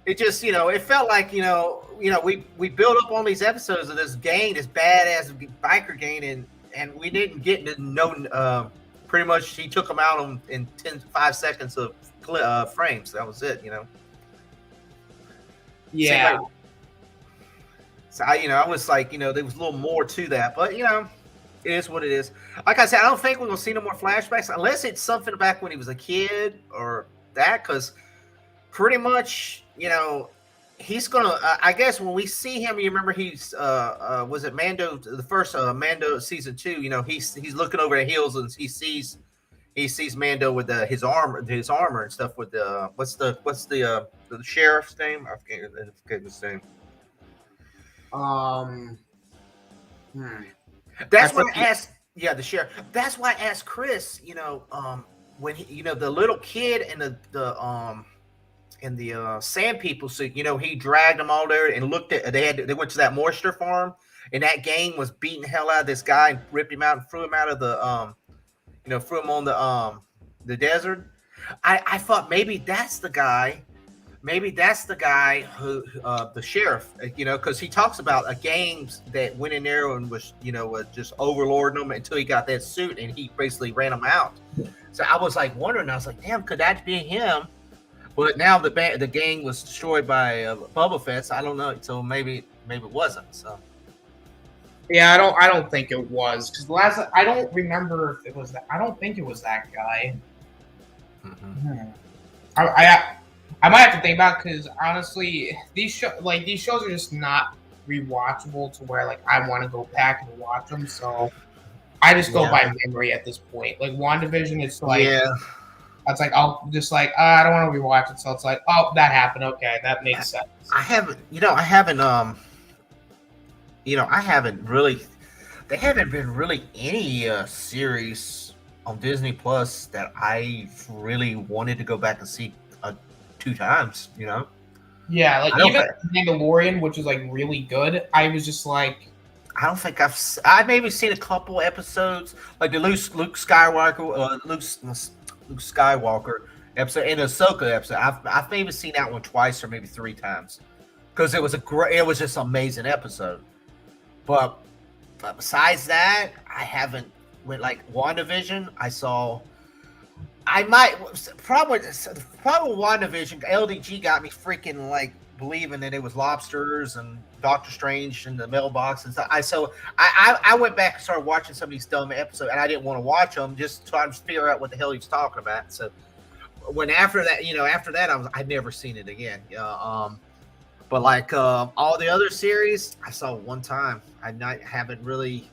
it just, it felt like, we built up on these episodes of this gang, this badass biker gang, and we didn't get to know. Pretty much, he took them out in 5 seconds of frames. That was it, Yeah. So I was like, there was a little more to that, but it is what it is. Like I said, I don't think we're gonna see no more flashbacks unless it's something back when he was a kid or that, because pretty much, he's gonna. I guess when we see him, you remember he's was it Mando, the first Mando season 2? He's looking over the hills and he sees Mando with his armor and stuff. With the what's the sheriff's name? I forget his name. That's why I asked. Yeah, the sheriff. That's why I asked Chris. When he, the little kid and the sand people suit, he dragged them all there and looked at. They went to that moisture farm, and that gang was beating the hell out of this guy and ripped him out and threw him out of the threw him on the desert. I thought maybe that's the guy. Maybe that's the guy who the sheriff, because he talks about a gang that went in there and was just overlording them until he got that suit and he basically ran them out. So I was like wondering. I was like, damn, could that be him? But now the gang was destroyed by Boba Fett. So I don't know. So maybe it wasn't. So yeah, I don't think it was, because I don't remember if it was that. I don't think it was that guy. Mm-hmm. I might have to think about it, because honestly, these shows are just not rewatchable to where like I want to go back and watch them. So I just go Yeah. by memory at this point. Like WandaVision, it's like it's like I'll just like I don't want to rewatch it, so it's like, oh, that happened. Okay, that makes sense. I haven't really. There haven't been really any series on Disney Plus that I really wanted to go back and see 2 times. Yeah, like I don't even Mandalorian, which is like really good. I was just like, I don't think I've maybe seen a couple episodes, like the Luke Skywalker, Luke Skywalker episode and the Ahsoka episode. I've maybe seen that one twice or maybe 3 times because it was just an amazing episode. But besides that, I haven't with like WandaVision. I might probably WandaVision. LDG got me freaking like believing that it was lobsters and Doctor Strange in the mailbox and stuff. I went back and started watching some of these dumb episodes, and I didn't want to watch them, just trying to figure out what the hell he was talking about. So after that, I'd never seen it again. But like all the other series, I saw one time. Haven't really.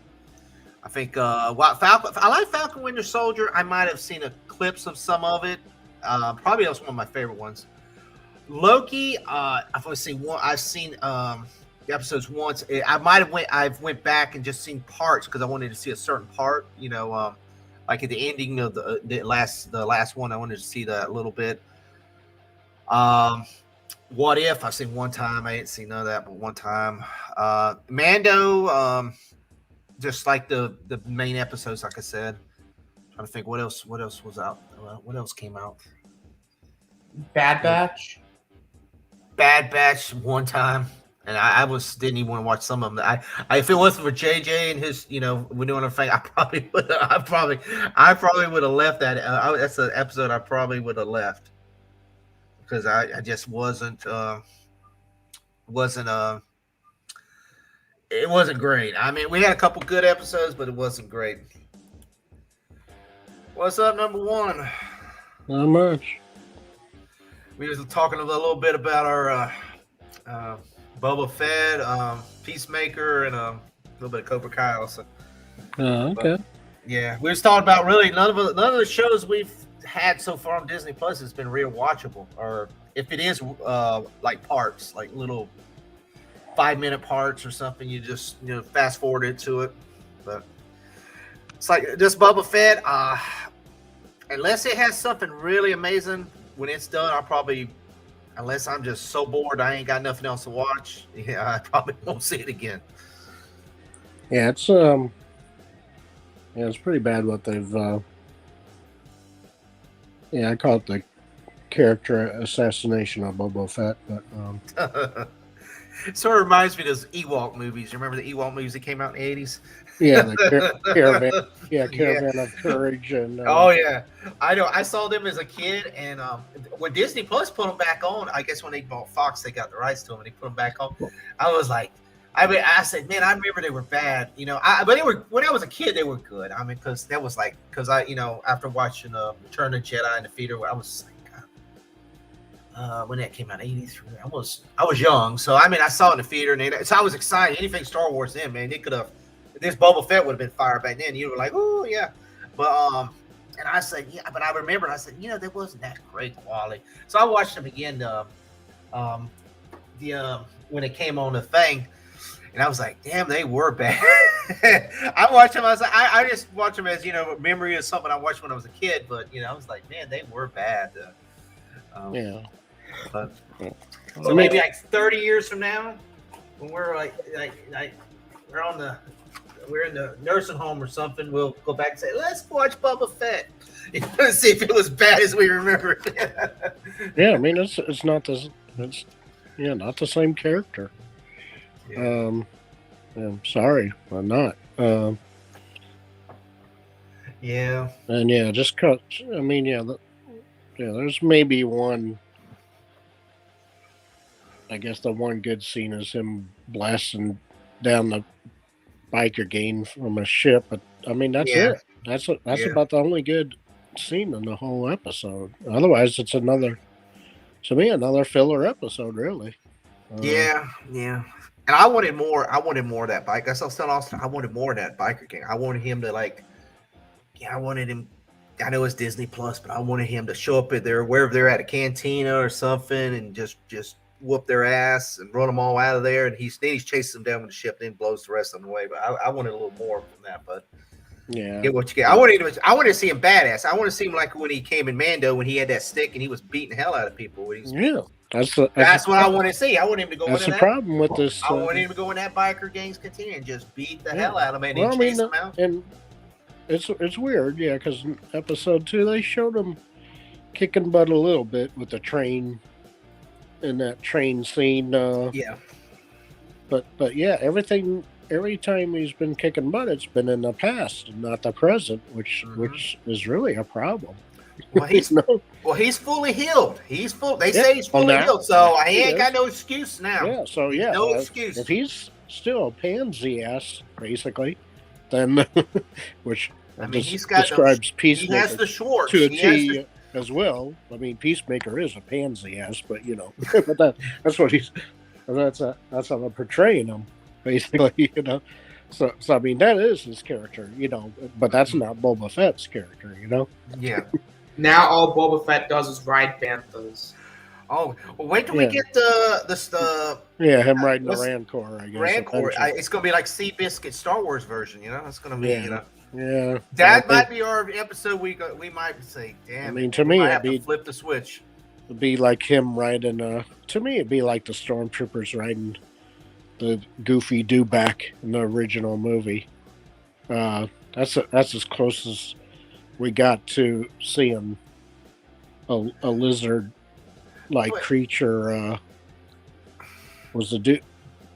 I think Falcon. I like Falcon Winter Soldier. I might have seen clips of some of it. Probably that's one of my favorite ones. Loki. I've seen the episodes once. I've went back and just seen parts because I wanted to see a certain part. Like at the ending of the last one, I wanted to see that a little bit. What If I've seen one time. I didn't see none of that, but one time. Mando. Just like the main episodes, like I said. I'm trying to think what else was out. What else came out? Bad Batch. Bad Batch one time, and I didn't even want to watch some of them. I if it wasn't for JJ and his, we're doing a thing, I probably would have left that. That's an episode I probably would have left because I just wasn't it wasn't great. I mean, we had a couple good episodes, but it wasn't great. What's up, number 1? Not much. We was talking a little bit about our Boba Fett, Peacemaker, and a little bit of Cobra Kai also. Okay. But, yeah, we was talking about really none of the shows we've had so far on Disney Plus has been real watchable, or if it is like parts, like little 5-minute parts or something, you just fast forward into it. But it's like this Boba Fett, unless it has something really amazing when it's done, I'll probably, unless I'm just so bored I ain't got nothing else to watch, I probably won't see it again. Yeah, it's pretty bad what they've I call it the character assassination of Boba Fett, but it sort of reminds me of those Ewok movies. You remember the Ewok movies that came out in the 80s? Yeah, the Caravan of Courage. And oh, yeah. I know. I saw them as a kid, and when Disney Plus put them back on, I guess when they bought Fox, they got the rights to them, and they put them back on. I was like, I said, man, I remember they were bad. But they were, when I was a kid, they were good. I mean, because after watching Return of the Jedi in the theater, I was like, when that came out, 83. I was young, so I mean, I saw it in the theater, and so I was excited. Anything Star Wars then, man, they could have. This Boba Fett would have been fired back then. You were like, oh yeah, but and I said, yeah, but I remember, I said, that wasn't that great quality. So I watched them again, when it came on the thing, and I was like, damn, they were bad. I watched them. I was like, I just watched them as memory of something I watched when I was a kid, but I was like, man, they were bad. yeah. But, so maybe like 30 years from now, when we're like we're in the nursing home or something, we'll go back and say, let's watch Boba Fett. See if it was bad as we remember. Yeah, I mean it's not not the same character. Yeah. I'm sorry, I'm not. Yeah. And just cut. I mean, there's maybe one. I guess the one good scene is him blasting down the biker gang from a ship, but I mean that's it. That's about the only good scene in the whole episode. Otherwise, it's another filler episode, really. Yeah. And I wanted more. I wanted more of that bike. I was telling Austin, I wanted more of that biker gang. I wanted him to like. Yeah, I wanted him. I know it's Disney Plus, but I wanted him to show up at their wherever they're at a cantina or something, and just whoop their ass and run them all out of there. And he's chases them down with the ship, then blows the rest of them away. But I wanted a little more from that. But yeah, get what you get. I wanted to see him badass. I want to see him like when he came in Mando when he had that stick and he was beating the hell out of people. Yeah, that's what I want to see. I want him to go. That's the problem with this. I want him to go in that biker gang's cantina and just beat the hell out of him and chase them out. And it's weird, yeah, because in episode 2 they showed him kicking butt a little bit with the train in that train scene. Yeah. But yeah, every time he's been kicking butt, it's been in the past and not the present, which is really a problem. Well, he's fully healed. They say he's fully healed, so he ain't got no excuse now. Yeah, so yeah, no excuse. If he's still a pansy ass, basically, then which describes Peacemaker. He has the Schwartz to a T as well. I mean, Peacemaker is a pansy ass, but but that's what that's how they're portraying him, basically. So I mean, that is his character, but that's not Boba Fett's character, Yeah. Now all Boba Fett does is ride banthas. Oh, well, wait till we get the him riding the Rancor, I guess. Rancor. It's going to be like Seabiscuit Star Wars version, It's going to be, Yeah. That might be our episode. We might say, damn. I mean, to me, it'd be flip the switch. It'd be like him riding. To me, it'd be like the stormtroopers riding the Goofy Dewback in the original movie. That's as close as we got to seeing a lizard-like creature. Was the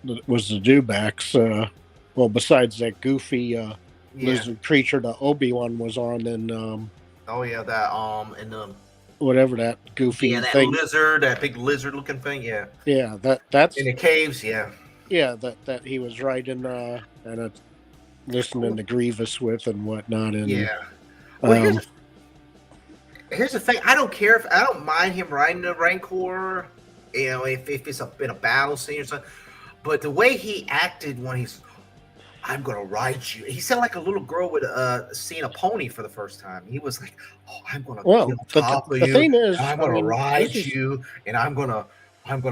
Dewbacks? Well, besides that goofy lizard creature that Obi-Wan was on, and and whatever that goofy thing. That big lizard-looking thing. Yeah, that's in the caves. Yeah, that he was riding and listening to Grievous with and whatnot. And well, here's the thing. I don't care if I don't mind him riding the Rancor. If it's in a battle scene or something. But the way he acted when I'm gonna ride you. He sounded like a little girl with seeing a pony for the first time. He was like, "Oh, I'm gonna get on top of you. Thing is, I'm gonna ride you, and I'm gonna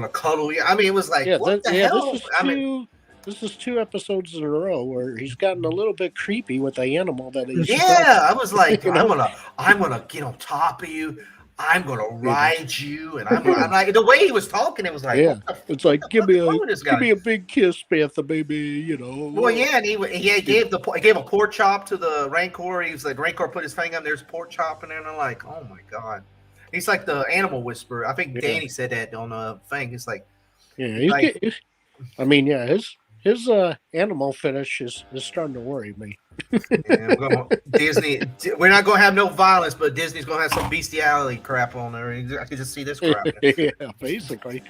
cuddle you." I mean, it was like, what the hell? This is 2 episodes in a row where he's gotten a little bit creepy with the animal that he's. Yeah, I was like, I'm gonna get on top of you. I'm gonna ride you, and I'm like the way he was talking. It was like, it's like give me a big kiss, Bantha, baby. Well, yeah, and he gave a pork chop to the Rancor. He was like, Rancor put his finger on. There's pork chop in there, and I'm like, oh my god, he's like the animal whisperer. I think Danny said that on the thing. It's like, his animal fetish is starting to worry me. Disney, we're not going to have no violence, but Disney's going to have some bestiality crap on there. I can just see this crap. Yeah, basically.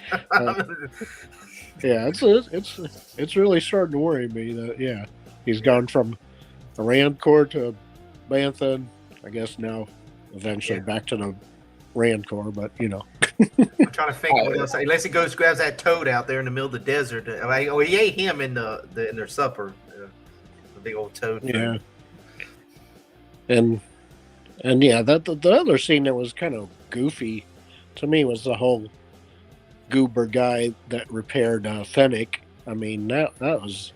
It's really starting to worry me that he's gone from a Rancor to a Bantha, and I guess now eventually back to the Rancor, but I'm trying to think what else. Unless he grabs that toad out there in the middle of the desert. He ate him in their supper. The big old toad. Yeah. And the other scene that was kind of goofy to me was the whole goober guy that repaired Fennec. I mean, that was.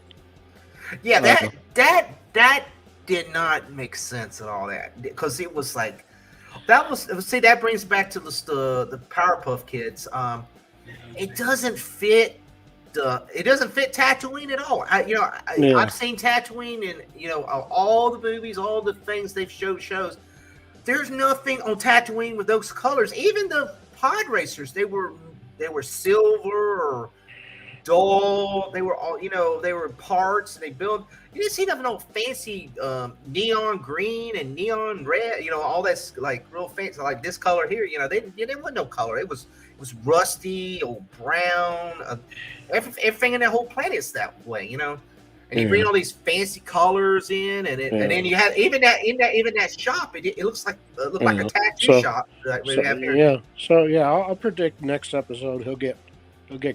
Yeah, that did not make sense at all. That because it was like. That brings back to the Powerpuff Kids. It doesn't fit Tatooine at all. I've seen Tatooine and all the movies, all the things they've shows. There's nothing on Tatooine with those colors. Even the pod racers, they were silver or dull. They were all they were parts. And they built. You didn't see nothing all fancy neon green and neon red. All that's like real fancy, like this color here. They wasn't no color. It was rusty or brown. Everything in that whole planet's that way. And you bring all these fancy colors in, and then you have even that shop. It looks like like a tattoo shop. Like we have here. Yeah. So I'll predict next episode he'll get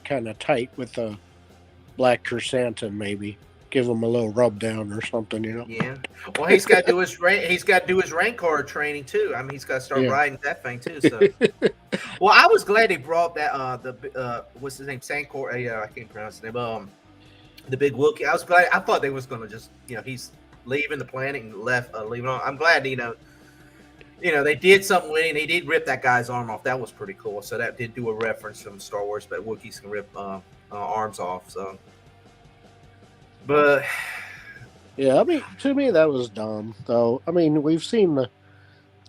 kind of tight with the black chrysanthemum, maybe give him a little rub down or something, Yeah. Well, he's got to do his Rancor training too. I mean, he's got to start riding that thing too. So, well, I was glad they brought that what's his name, Sancor? I can't pronounce his name. The big Wookiee. I was glad. I thought they was gonna just he's leaving the planet and leaving on. I'm glad they did something with it. They did rip that guy's arm off. That was pretty cool. So that did do a reference from Star Wars, but Wookiees can rip arms off. So, but yeah, I mean, to me that was dumb. Though, I mean, we've seen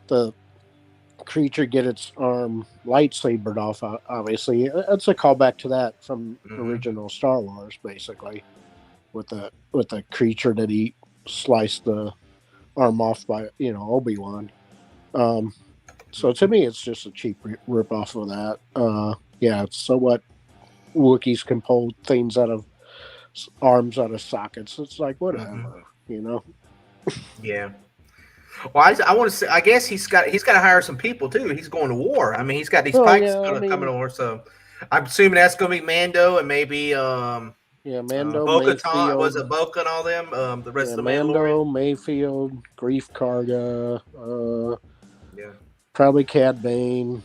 the creature get its arm lightsabered off. Obviously, it's a callback to that from original Star Wars, basically, with the creature that he sliced the arm off by Obi-Wan. So to me, it's just a cheap rip off of that. Yeah, so what? Wookiees can pull things arms out of sockets. It's like whatever, Yeah. Well, I want to say. I guess he's got to hire some people too. He's going to war. I mean, he's got these pikes coming over. So I'm assuming that's going to be Mando and maybe Mando, Bo-Katan, was it Bo-Katan and all them? The rest of the Mando, Mayfield, Grief Karga, probably Cad Bane.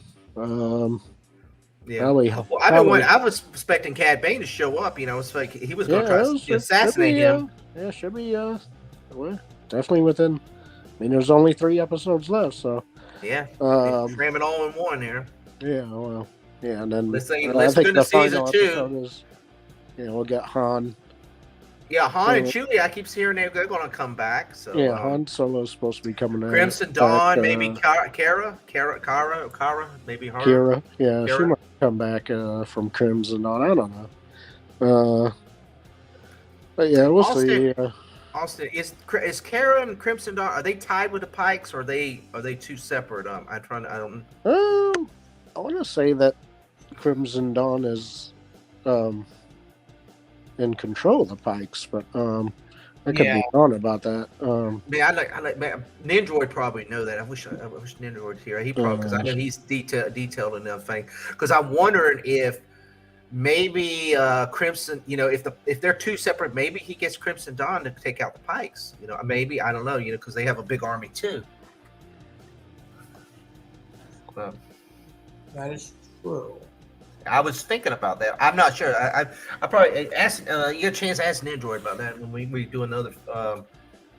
Yeah. I was expecting Cad Bane to show up. It's like he was going to try to assassinate him. Yeah, should be. Well, definitely within. I mean, there's only 3 episodes left, so yeah, cram it all in one here. Yeah, well, yeah, and then let's think the season 2 is, we'll get Han. Yeah, Han and Chewie. I keep hearing they're going to come back. So yeah, Han Solo's supposed to be coming out. Crimson Dawn, maybe Kara, maybe her. Kira, yeah, she might come back from Crimson Dawn. I don't know. But yeah, we'll see. Austin, is Kara and Crimson Dawn, are they tied with the Pikes, or are they two separate? I want to say that Crimson Dawn is in control of the Pikes, but I could be wrong about that. Man, Nindroid probably know that. I wish Nindroid was here. He probably, because I know he's detailed enough thing. Because I'm wondering if maybe Crimson, if they're two separate, maybe he gets Crimson Dawn to take out the Pikes. Maybe, I don't know. Because they have a big army too. That is true. I was thinking about that. I'm not sure. I probably asked. You get a chance to ask Nindroid about that when we do another. I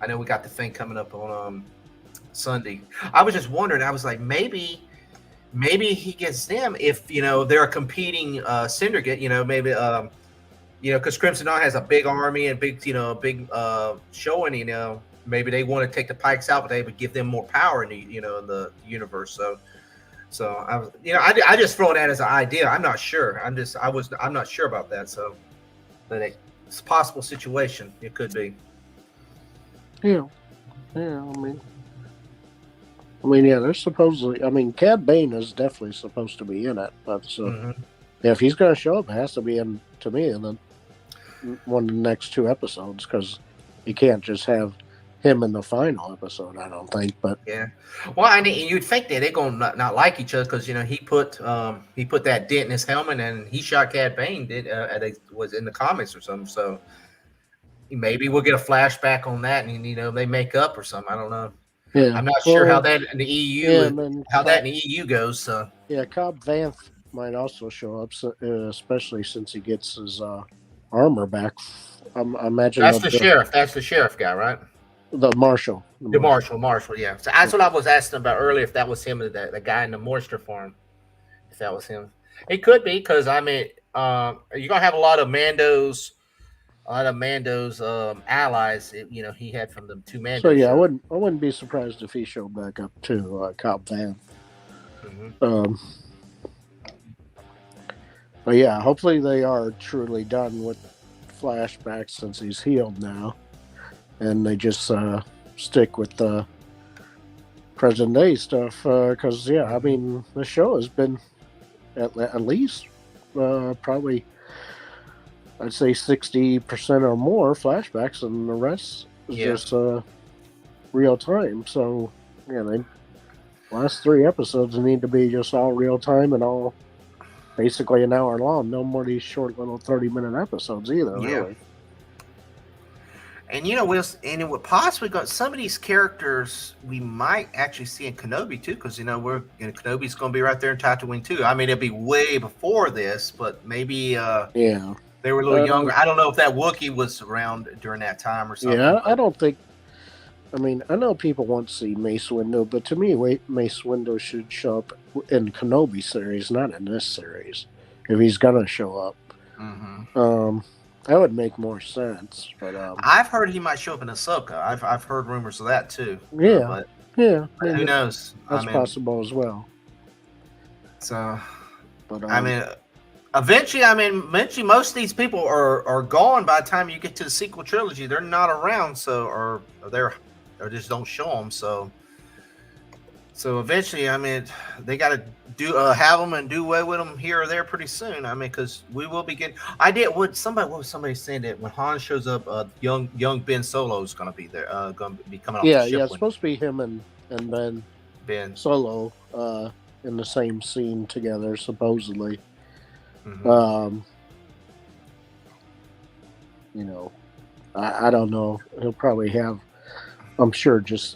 know we got the thing coming up on Sunday. I was just wondering. I was like, maybe he gets them if they're a competing syndicate. Maybe because Crimson Dawn has a big army and big showing. Maybe they want to take the Pikes out, but they would give them more power in the in the universe. So I was, I just throw that as an idea. I'm not sure. I'm not sure about that. So, but it's a possible situation. It could be. Yeah. I mean, yeah. There's supposedly. I mean, Cad Bane is definitely supposed to be in it, but if he's going to show up, it has to be in one of the next 2 episodes, because you can't just have him in the final episode, I don't think. But yeah, well, you'd think that they're gonna not like each other, because he put that dent in his helmet and he shot Cad Bane. Was in the comics or something. So maybe we'll get a flashback on that, and they make up or something. I don't know. Yeah, I'm not sure how that in the EU that in the EU goes. So yeah, Cobb Vanth might also show up, especially since he gets his armor back. I imagine that's the sheriff. That's the sheriff guy, right? The marshal. The marshal, yeah. So that's what I was asking about earlier, if that was him, the guy in the moisture farm. If that was him. It could be, because you're gonna have a lot of Mando's allies, he had from the 2 Mandos. So yeah, I wouldn't be surprised if he showed back up to Cobb Vanth. But yeah, hopefully they are truly done with flashbacks since he's healed now. And they just stick with the present day stuff, because the show has been at least probably, I'd say 60% or more flashbacks, and the rest is just real time. So the last 3 episodes need to be just all real time and all basically an hour long. No more of these short little 30-minute episodes either. Yeah. Really. And it would possibly got some of these characters we might actually see in Kenobi too, because Kenobi's going to be right there in Tatooine too. I mean, it'll be way before this, but maybe they were a little younger. I don't know if that Wookiee was around during that time or something. Yeah, I don't think. I mean, I know people want to see Mace Windu, but to me, Mace Windu should show up in the Kenobi series, not in this series, if he's gonna show up. Mm-hmm. That would make more sense. But I've heard he might show up in Ahsoka. I've heard rumors of that too. Yeah, but who knows? That's possible as well. So, but eventually, most of these people are gone by the time you get to the sequel trilogy. They're not around, or just don't show them. So eventually, they got to have them and do away with them here or there pretty soon. Because we will be getting. What was somebody saying that when Han shows up, young Ben Solo is going to be there, going to be coming off the ship. Yeah, it's supposed to be him and Ben Solo in the same scene together, supposedly. Mm-hmm. I don't know. He'll probably have, I'm sure, just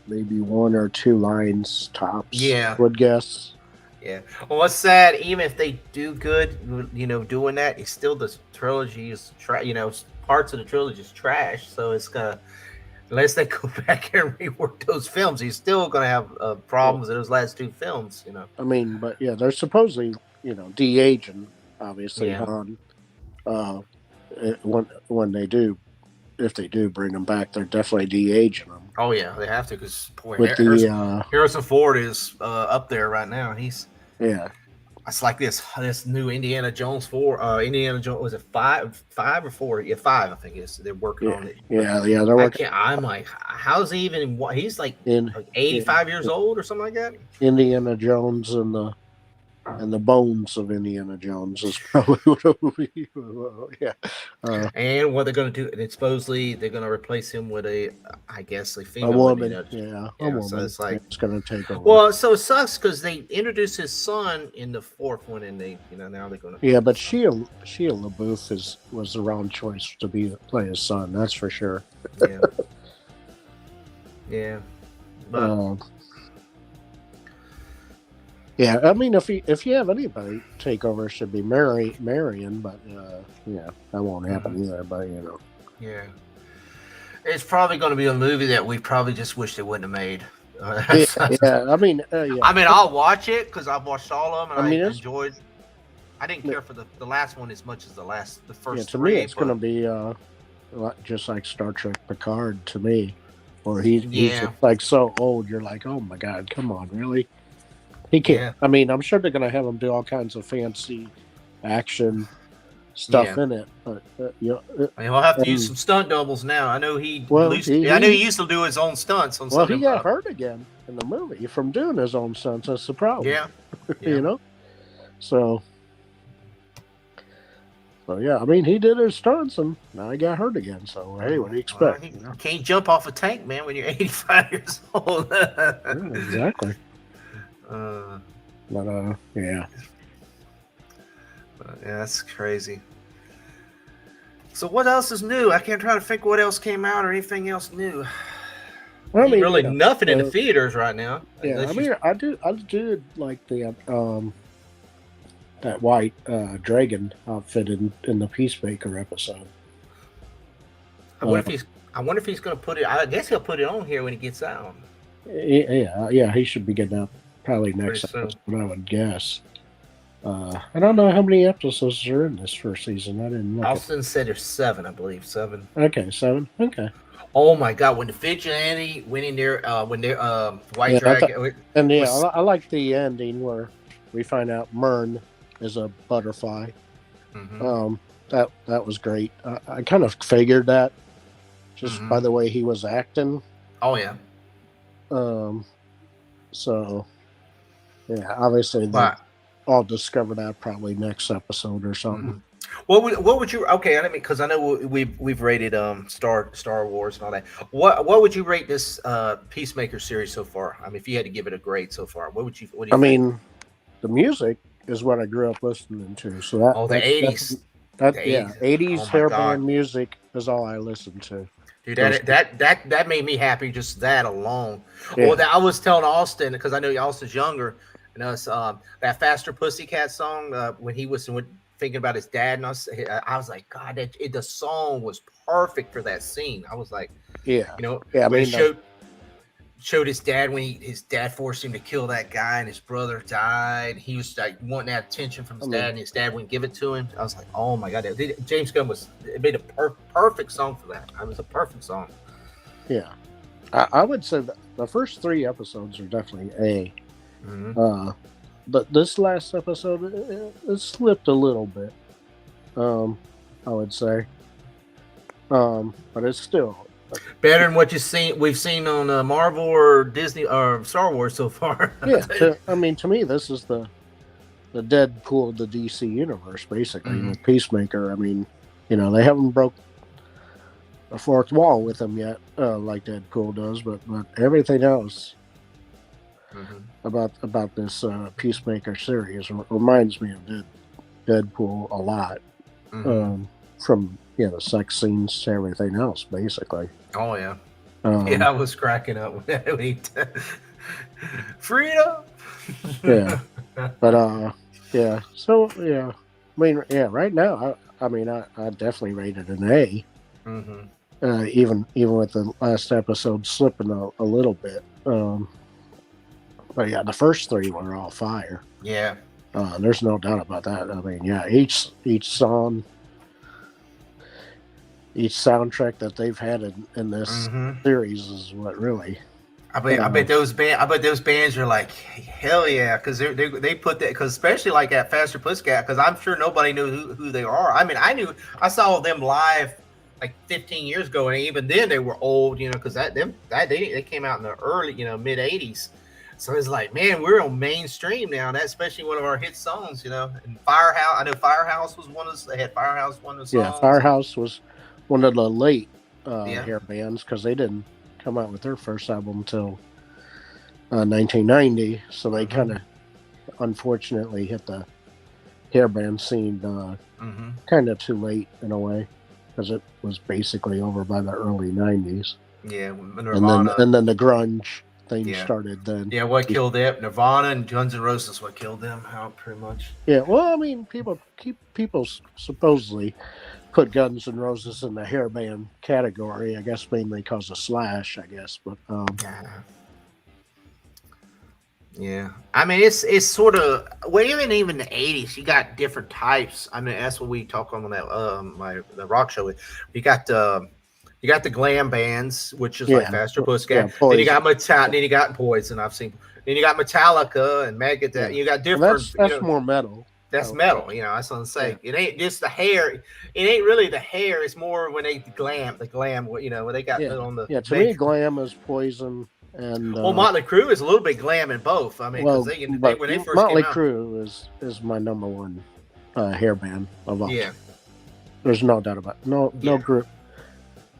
maybe one or two lines tops. Yeah, would guess. Yeah. Well, what's sad? Even if they do good, doing that, it's still the trilogy is parts of the trilogy is trash. So it's gonna, unless they go back and rework those films, he's still gonna have problems in those last two films. I mean, but yeah, they're supposedly de-aging, obviously. Han, when they do, if they do bring them back, they're definitely de-aging them. Oh yeah, they have to, because Harrison Ford is up there right now. It's like this new Indiana Jones 4. Indiana Jones, was it 5 or 4? Yeah, 5 I think it is. They're working on it. Yeah, they're working. I'm like, how's he even? He's like 85 years old or something like that. Indiana Jones and the bones of Indiana Jones is probably what it will be. And what they're going to do, and supposedly they're going to replace him with a female. A woman. A woman. So it's like, it's going to take over. Well, so it sucks because they introduced his son in the 4th one, and they, now they're going to. Yeah, but Shia LaBeouf was the wrong choice to play his son. That's for sure. Yeah. Yeah. But. Yeah, I mean, if you have anybody take over, it should be Marion, but that won't happen either. But yeah, it's probably going to be a movie that we probably just wish they wouldn't have made. I mean, I'll watch it because I've watched all of them, and I enjoyed. I didn't care for the last one as much as the first. Yeah, to me, it's going to be just like Star Trek Picard to me, where he's like so old. You're like, oh my god, come on, really? He can't. Yeah. I mean, I'm sure they're going to have him do all kinds of fancy action stuff in it, but he'll have to use some stunt doubles now. I know he used to do his own stunts on. Well, he got hurt again in the movie from doing his own stunts. That's the problem. Yeah. So yeah, I mean, he did his stunts, and now he got hurt again. So hey, what do you expect? You can't jump off a tank, man, when you're 85 years old. Exactly. Yeah, that's crazy. So what else is new? I can't try to think what else came out or anything else new. Well, I mean, really nothing in the theaters right now. Yeah, I mean, I do like the that white dragon outfit in the Peacemaker episode. I wonder if he's going to put it. I guess he'll put it on here when he gets out. Yeah, he should be getting out. Probably next episode, I would guess. I don't know how many episodes are in this first season. I didn't look. Austin said there's 7, I believe. 7. Okay, 7. Okay. Oh my God! When the vigilante went in there, when they're white dragon, I like the ending where we find out Myrn is a butterfly. Mm-hmm. That was great. I kind of figured that just by the way he was acting. Oh yeah. So. Yeah, obviously I'll discover that probably next episode or something. Mm-hmm. What would you? Okay, I mean, because I know we've rated Star Wars and all that. What would you rate this Peacemaker series so far? I mean, if you had to give it a grade so far, what would you? I mean, the music is what I grew up listening to. So that the 80s. That The yeah, 80s Oh my hair God. band music is all I listened to. Dude, Those- that made me happy, just that alone. Yeah. Well, I was telling Austin, because I know Austin's younger, and us that Faster Pussycat song when he was thinking about his dad, and I was like, God, the song was perfect for that scene. I was like, Yeah. you know, Yeah, I when mean, it showed his dad when his dad forced him to kill that guy and his brother died. He was like wanting that attention from his dad, and his dad wouldn't give it to him. I was like, oh my God, James Gunn made a perfect song for that. It was a perfect song. Yeah, I would say that the first 3 episodes are definitely A. Mm-hmm. But this last episode, it slipped a little bit. I would say, but it's still better than what we've seen on Marvel or Disney or Star Wars so far. Yeah, to me, this is the Deadpool of the DC universe, basically, with Peacemaker. I mean, they haven't broke the fourth wall with him yet, like Deadpool does, but everything else about this Peacemaker series reminds me of Deadpool a lot. From the sex scenes to everything else, basically. Oh yeah, I was cracking up when he freedom. Yeah, but yeah. So yeah, I mean, yeah. Right now, I definitely rated an A. Even with the last episode slipping a little bit. But yeah, the first 3 were all fire. Yeah. There's no doubt about that. I mean, yeah, each song. Each soundtrack that they've had in this series is what really. I bet those bands are like, hell yeah, because they put that, because especially like at Faster Pussycat, because I'm sure nobody knew who they are. I mean, I saw them live like 15 years ago, and even then they were old, because they came out in the early mid 80s. So it's like, man, we're on mainstream now. That's especially one of our hit songs, And Firehouse, I know Firehouse was one of the. They had Firehouse one of the songs. Yeah, Firehouse was one of the late hair bands, because they didn't come out with their first album until 1990. So they kind of, unfortunately, hit the hair band scene kind of too late in a way, because it was basically over by the early 90s. Yeah, Nirvana. And then the grunge thing started then. Yeah, what killed them? Nirvana and Guns N' Roses, what killed them out pretty much. Yeah, well, I mean, people supposedly put Guns N' Roses in the hair band category. I guess mainly because of Slash. I guess, but yeah. I mean, it's sort of even the 80s. You got different types. I mean, that's what we talk on that the rock show. You got the glam bands, which is like Faster Pussycat. Then you got Metallica. Then you got Poison. I've seen. Then you got Metallica and Megadeth. Yeah. You got different. Well, that's more metal. That's metal, that's what I'm saying. Yeah. It ain't just the hair. It ain't really the hair. It's more when they glam, when they got on the. Yeah, to me, glam is Poison and. Well, Motley Crue is a little bit glam in both. I mean, when they first Motley came out, Crue is my number one hair band of all. Yeah, there's no doubt about it. No group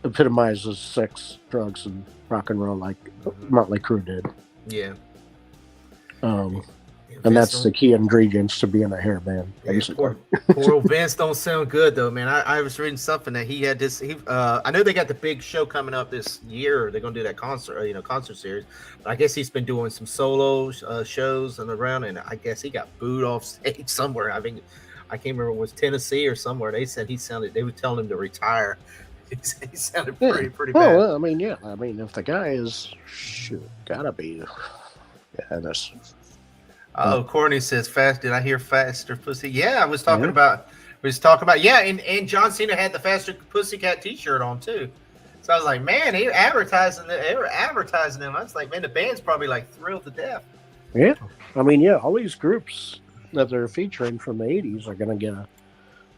epitomizes sex, drugs, and rock and roll like Motley Crue did. Yeah. And that's the key ingredients to being a hair band. Poor old Vince don't sound good though, man. I was reading something that he had this. I know they got the big show coming up this year. They're gonna do that concert, concert series. But I guess he's been doing some solo shows and around, and I guess he got booed off stage somewhere. I think I can't remember, it was Tennessee or somewhere. They said they were telling him to retire. He sounded pretty bad. Well, I mean, if the guy is gotta be, that's. Oh, Courtney says, "Fast." Did I hear Faster Pussy? Yeah, I was talking about. Yeah, and John Cena had the Faster Pussycat T-shirt on too. So I was like, man, they were advertising them. I was like, man, the band's probably like thrilled to death. Yeah, I mean, all these groups that they're featuring from the '80s are gonna get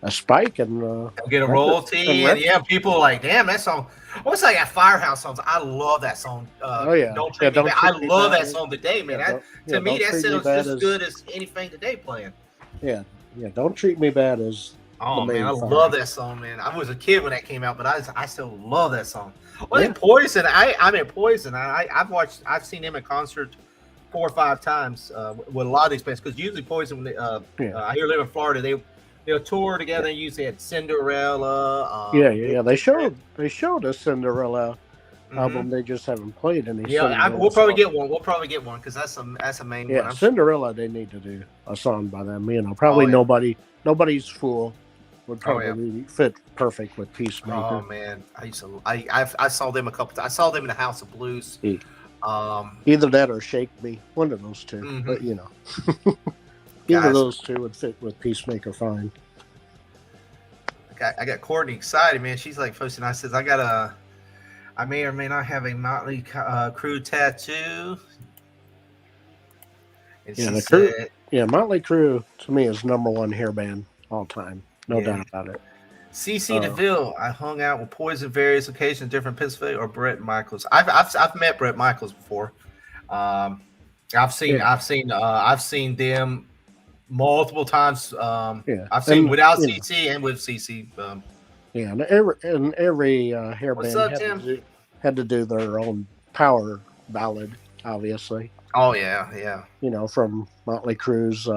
a spike and get a royalty, and people are like, damn, that song. What's like that Firehouse songs? I love that song. Don't treat me bad. I love that song today, man. To me, that sounds just as good as anything today playing. Yeah, Don't Treat Me Bad is. Oh man, I love that song, man. I was a kid when that came out, but I still love that song. Well, Poison. Poison. I've seen him in concert 4 or 5 times with a lot of these bands, because usually Poison, when I hear live in Florida, they'll tour together. They usually had Cinderella. They showed a Cinderella album. They just haven't played any. We'll probably get one. We'll probably get one because that's a main one. Cinderella. They need to do a song by them. Probably nobody's fool would probably fit perfect with Peacemaker. Oh man, I saw them a couple times. I saw them in the House of Blues. Either that or Shake Me, one of those two. But either of those two would fit with Peacemaker fine. I got Courtney excited, man. She's like posting. I says I may or may not have a Motley Crue tattoo. And Motley Crue to me is #1 hair band all time, no doubt about it. CC DeVille, I hung out with Poison various occasions, different Pennsylvania, or Bret Michaels. I've met Bret Michaels before. I've seen them multiple times. I've seen without CC and with CC. And every hair band had to do their own power ballad, obviously. Oh yeah. From Motley Crue's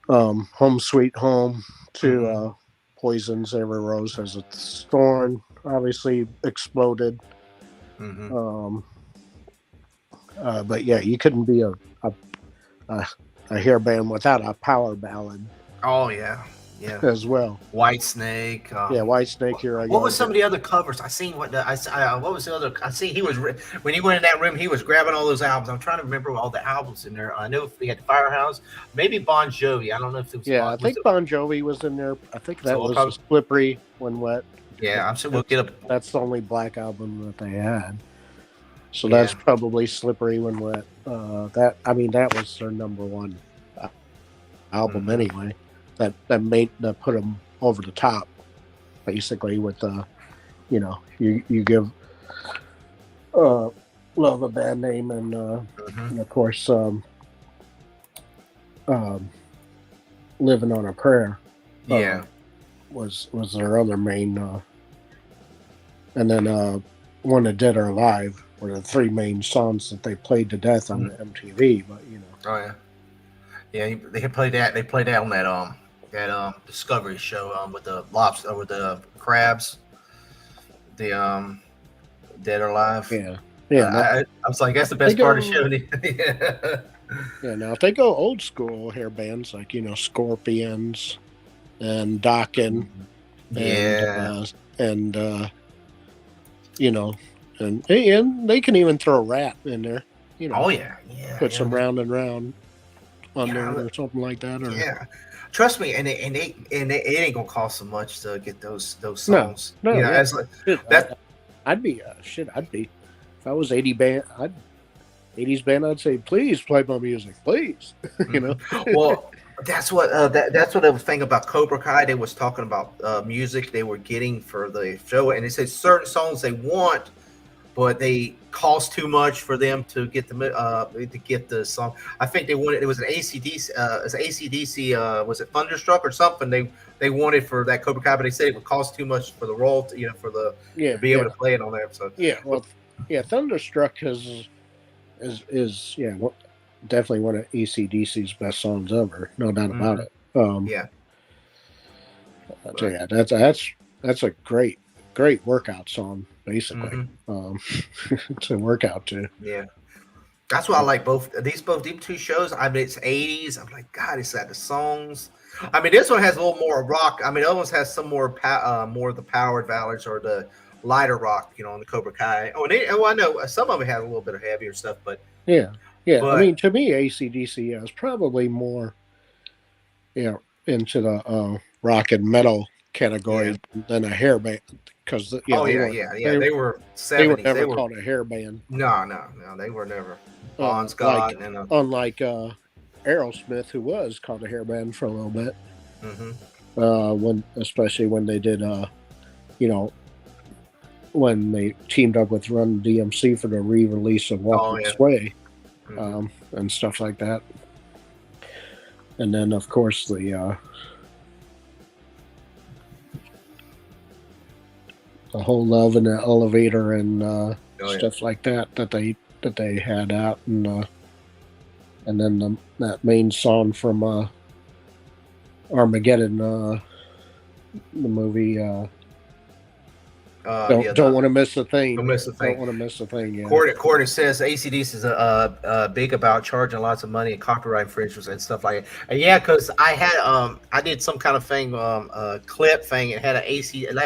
"Home Sweet Home" to Poison's "Every Rose Has Its Thorn," obviously exploded. But you couldn't be a hair band without a power ballad. Oh yeah, as well. White Snake. White Snake. What was some of the other covers? I seen what was the other? I see he was when he went in that room. He was grabbing all those albums. I'm trying to remember all the albums in there. I know he had Firehouse, maybe Bon Jovi. I don't know if it was. I think Bon Jovi was in there. I think that was Slippery When Wet. Yeah, I'm sure we'll get up. That's the only black album that they had. So that's probably Slippery When Wet. That was their #1 album anyway. That put them over the top, basically. With you give Love a Bad Name and of course Living on a Prayer. Was their other main, and then When the Dead Are Alive were the 3 main songs that they played to death on MTV. But they played that. They played that on that Discovery show with the lobster, with the crabs, the Dead or Alive. I was like, that's the best part of the show. Now if they go old school hair bands like Scorpions and Dokken, and they can even throw Rat in there. Put some Round and Round on there or something like that. Or, trust me, and it ain't gonna cost so much to get those songs. I'd be if I was 80s band, I'd say, please play my music, please. Well, that's what the thing about Cobra Kai. They was talking about music they were getting for the show, and they said certain songs they want, but they cost too much for them to get the song. I think they wanted, it was an ACDC, was it Thunderstruck or something? They wanted for that Cobra Kai, but they said it would cost too much for the royalty, to be able to play it on the episode. Thunderstruck is definitely one of ACDC's best songs ever, no doubt about it. That's a great workout song, basically. It's a workout too. That's why I like these two shows. I mean, it's 80s. I'm like, God, it's that the songs. I mean, this one has a little more rock. I mean, the other one has some more of the powered ballads or the lighter rock, on the Cobra Kai. I know some of it has a little bit of heavier stuff, but but, I mean, to me, AC/DC is probably more, into the rock and metal category than a hair band. Because they were 70s. They were never called a hair band. No, they were never. Bon Scott unlike Aerosmith, who was called a hair band for a little bit. Especially when they did, when they teamed up with Run DMC for the re-release of Walk This Way, and stuff like that. And then, of course, the whole Love in the Elevator and stuff like that that they had out, and then that main song from Armageddon, the movie. Don't want to miss a thing. Don't miss a thing. Don't want to miss a thing. Yeah. Courtney says AC/DC is big about charging lots of money and copyright infringements and stuff like that. And yeah, because I had I did some kind of thing clip thing. It had a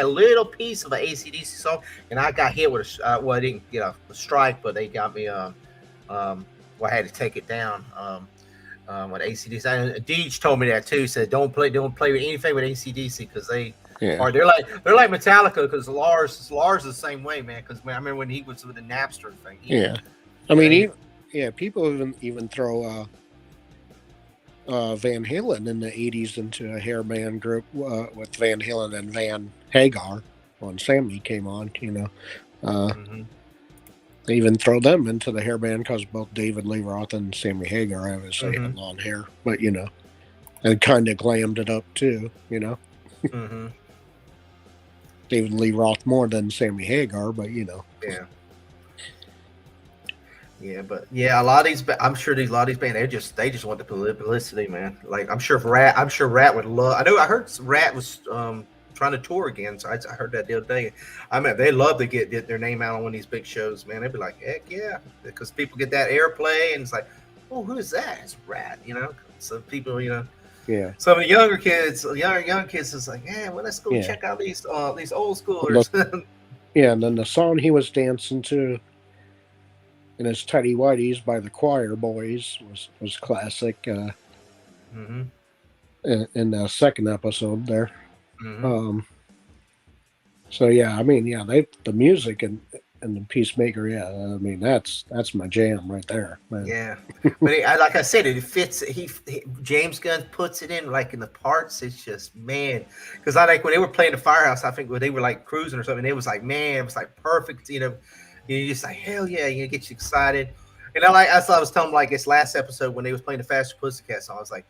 little piece of an AC/DC song, and I got hit with well, I didn't get a strike, but they got me well, I had to take it down. With AC/DC, Deej told me that too. Said don't play with anything with AC/DC because they. Yeah. Or they're like Metallica because Lars is the same way, man. Because I remember when he was with the Napster thing. I mean, people even throw Van Halen in the '80s into a hair band group with Van Halen and Van Hagar when Sammy came on. They even throw them into the hair band because both David Lee Roth and Sammy Hagar obviously had long hair, but and kind of glammed it up too. David Lee Roth more than Sammy Hagar, but Yeah, but a lot of these, I'm sure a lot of these bands, they just want the publicity, man. Like I'm sure Rat would love. I heard Rat was trying to tour again, so I heard that the other day. I mean, they love to get their name out on one of these big shows, man. They'd be like, heck yeah, because people get that airplay, and it's like, oh, who is that? It's Rat, So people, Yeah. Some of the younger kids, young kids is like, yeah, well, let's go check out these old schoolers. And then the song he was dancing to in his Tidy Whities by the Choir Boys was classic. In the second episode there. So yeah, I mean, the music and the Peacemaker, I mean that's my jam right there, man. Yeah, but like I said, it fits. James Gunn puts it in like in the parts. It's just man, because I like when they were playing the Firehouse. I think when they were like cruising or something, it was like man, it was like perfect. You just like hell yeah, get you excited. And that's what I was telling them, like this last episode when they was playing the Faster Pussycat song. I was like.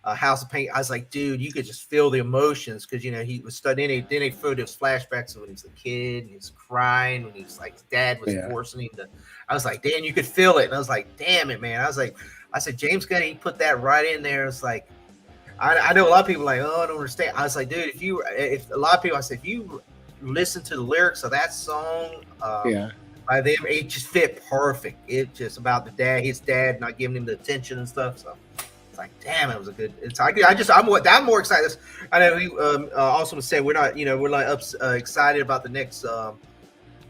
House of Pain. I was like, dude, you could just feel the emotions because he was studying. Then they threw those flashbacks of when he was a kid and he was crying when he was like his dad was forcing him to. I was like, damn, you could feel it, and I was like, damn it, man. I said, James Gunn, he put that right in there. It's like, I know a lot of people are like, oh, I don't understand. I was like, dude, if a lot of people, I said, if you listen to the lyrics of that song, by them, it just fit perfect. It just about the dad, his dad not giving him the attention and stuff. So. It's like, damn, it was a good. I'm more excited. I know he also said we're not excited about the next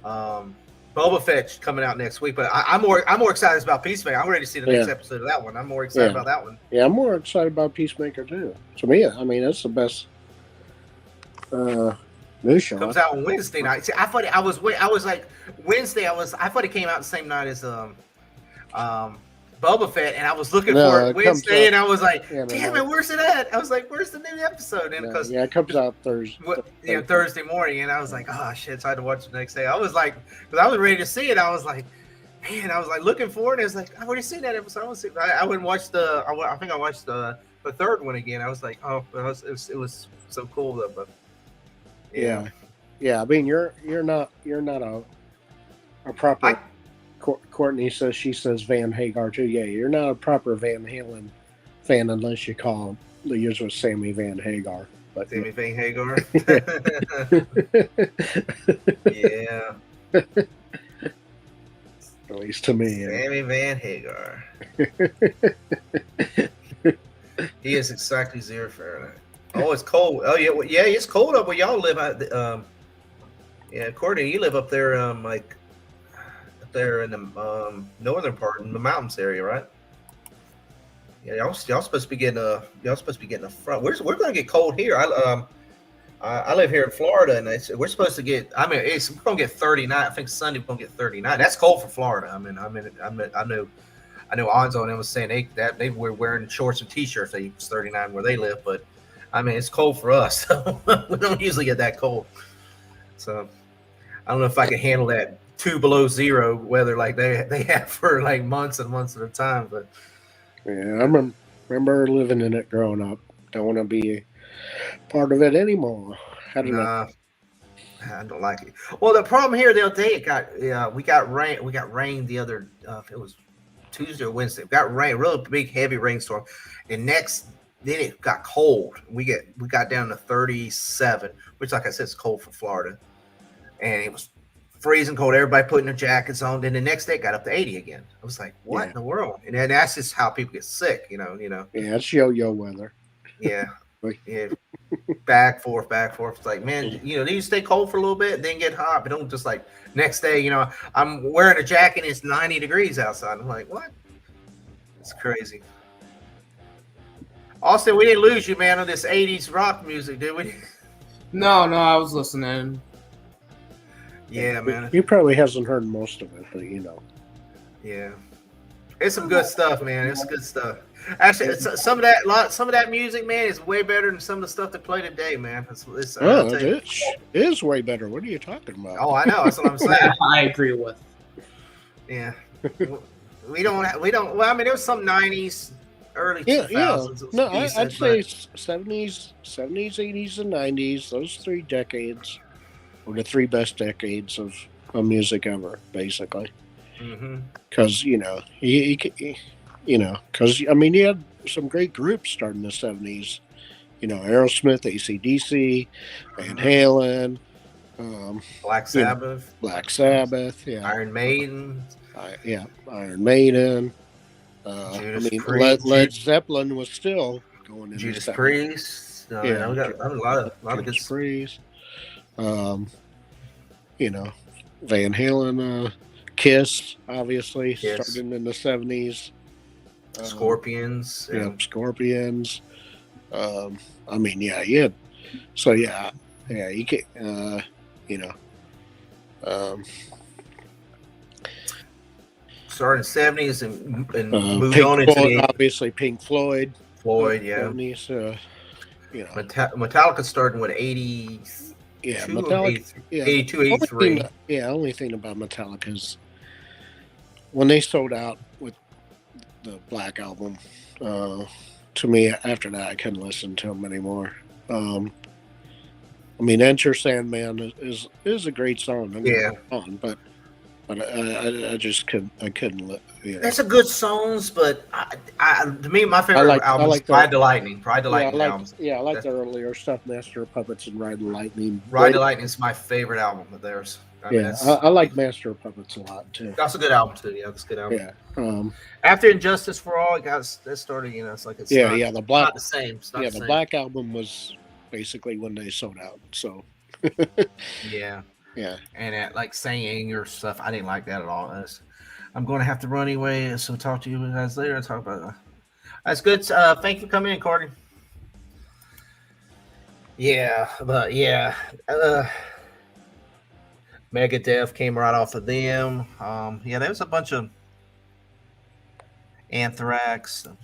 Boba Fett coming out next week, but I'm more excited about Peacemaker. I'm ready to see the next episode of that one. I'm more excited about that one. Yeah, I'm more excited about Peacemaker too. To me, I mean, that's the best news show. Comes out on Wednesday night. See, I thought I was like Wednesday. I thought it came out the same night as Boba Fett, and I was looking for it Wednesday, and I was like, damn it, where's it at? I was like, where's the new episode? And because it comes out Thursday. Thursday morning, and I was like, oh shit, so I had to watch it the next day. I was like, because I was ready to see it. I was like, man, I was like looking for it. And it was like, I've already seen that episode. I wouldn't watch I think I watched the third one again. I was like, oh, it was so cool though. But yeah. I mean, you're not a proper. Courtney says she says Van Hagar too. Yeah, you're not a proper Van Halen fan unless you call him. The yours was Sammy Van Hagar. But Sammy Van Hagar. Yeah. At least to me. Sammy Van Hagar. He is exactly 0 Fahrenheit. Oh, it's cold. Oh yeah, it's cold up where y'all live. Courtney, you live up there, like. There in the northern part in the mountains area, right? Yeah, y'all supposed to be getting a front. We're gonna get cold here. I live here in Florida, and we're supposed to get. I mean, we're gonna get 39. I think Sunday we're gonna get 39. That's cold for Florida. I know Onzo and them was saying they were wearing shorts and t-shirts. It's 39 where they live, but I mean it's cold for us. So we don't usually get that cold. So I don't know if I can handle that 2 below 0 weather like they have for like months and months at a time. But yeah, I remember living in it growing up. Don't want to be part of it anymore. Had I don't like it. Well, the problem here the other day, we got rain. We got rain the other. It was Tuesday or Wednesday. We got rain, real big, heavy rainstorm. And then it got cold. We got down to 37, which, like I said, is cold for Florida. And it was freezing cold. Everybody putting their jackets on. Then the next day, it got up to 80 again. I was like, "What in the world?" And then that's just how people get sick. You know. Yeah, it's yo-yo weather. Yeah. Yeah. Back forth. It's like, man, you stay cold for a little bit, then get hot, but don't just like next day, I'm wearing a jacket and it's 90 degrees outside. I'm like, what? It's crazy. Austin, we didn't lose you, man, on this 80s rock music, did we? No, I was listening. Yeah, man. He probably hasn't heard most of it, but Yeah. It's some good stuff, man. It's good stuff. Actually, some of that music, man, is way better than some of the stuff they play today, man. It is way better. What are you talking about? Oh, I know. That's what I'm saying. I agree with. Yeah. We don't. Well, I mean, there was some 90s, early 2000s. Yeah. No, I'd say 70s, 80s, and 90s. Those 3 decades were the 3 best decades of music ever, basically. Because because I mean, you had some great groups starting in the 70s. Aerosmith, AC/DC, Van Halen, Black Sabbath, yeah, Iron Maiden, Iron Maiden. Judas Priest. Led Zeppelin was still going in. Judas Priest. We got a lot of good Priest. Van Halen, Kiss, obviously, starting in the 70s. Scorpions. Scorpions. I mean, you had. So you can, started in the 70s and moved Pink on into Floyd, the obviously Pink Floyd. Yeah. 70s, Metallica started with 80. Yeah, Metallica. 82, 83. Only thing about Metallica is when they sold out with the Black Album. To me, after that, I couldn't listen to them anymore. I mean, Enter Sandman is a great song. But I just couldn't. That's a good songs, but to me, my favorite album is Ride the Lightning. Ride the Lightning album. Yeah, I like the earlier stuff, Master of Puppets and Ride the Lightning. Ride the Lightning is my favorite album of theirs. I like Master of Puppets a lot too. That's a good album too. Yeah, that's a good album. Yeah. After Injustice for All, that started. It's like it's the Black. Not the same. The Black Album was basically when they sold out. So. Yeah. Yeah. And like saying your stuff, I didn't like that at all. I'm going to have to run anyway, so talk to you guys later. Talk about that's good. Thank you for coming in, Cordy. Yeah, but Megadeth came right off of them. There was a bunch of Anthrax. I'm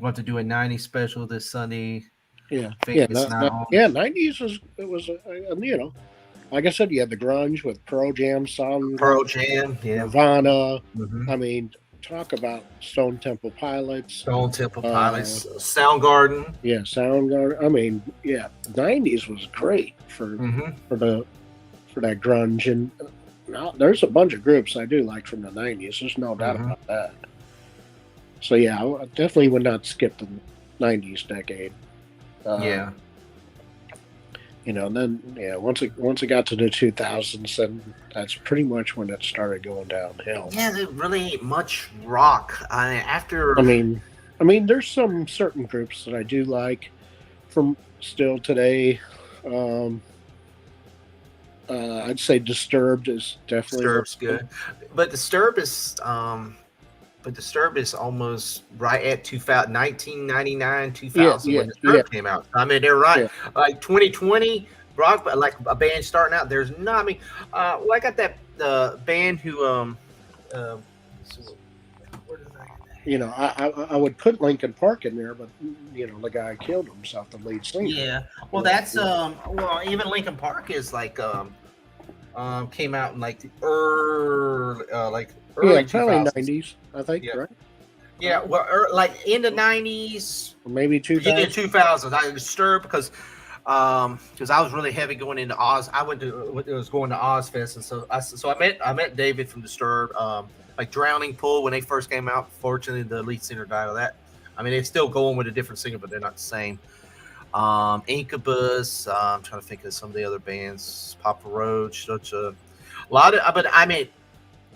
going to do a 90 special this Sunday. Yeah, 90s was like I said, you had the grunge with Pearl Jam, Nirvana. I mean, talk about Stone Temple Pilots. Soundgarden. Yeah, Soundgarden. I mean, 90s was great for that grunge, and there's a bunch of groups I do like from the 90s. There's no doubt about that. So I definitely would not skip the 90s decade. Then once it got to the 2000s, then that's pretty much when it started going downhill. Yeah, there really ain't much rock. I mean, there's some certain groups that I do like from still today. I'd say Disturbed is definitely good, but Disturbed is almost right at 1999, 2000 when Disturbed came out. I mean, they're right. Yeah. Like 2020, rock, like a band starting out. There's not. I mean, I got that band who where did I would put Linkin Park in there, but the guy killed himself, the lead singer. Yeah. Well, that's even Linkin Park is like came out in like the early probably 2000s. 90s, I think, right? Yeah, well, like in the 90s, or maybe 2000. In the 2000s, I Disturbed because because I was really heavy going into Oz. I was going to Ozfest, and so I met David from Disturbed, like Drowning Pool when they first came out. Fortunately, the lead singer died of that. I mean, they're still going with a different singer, but they're not the same. Incubus. I'm trying to think of some of the other bands. Papa Roach. Such a lot of,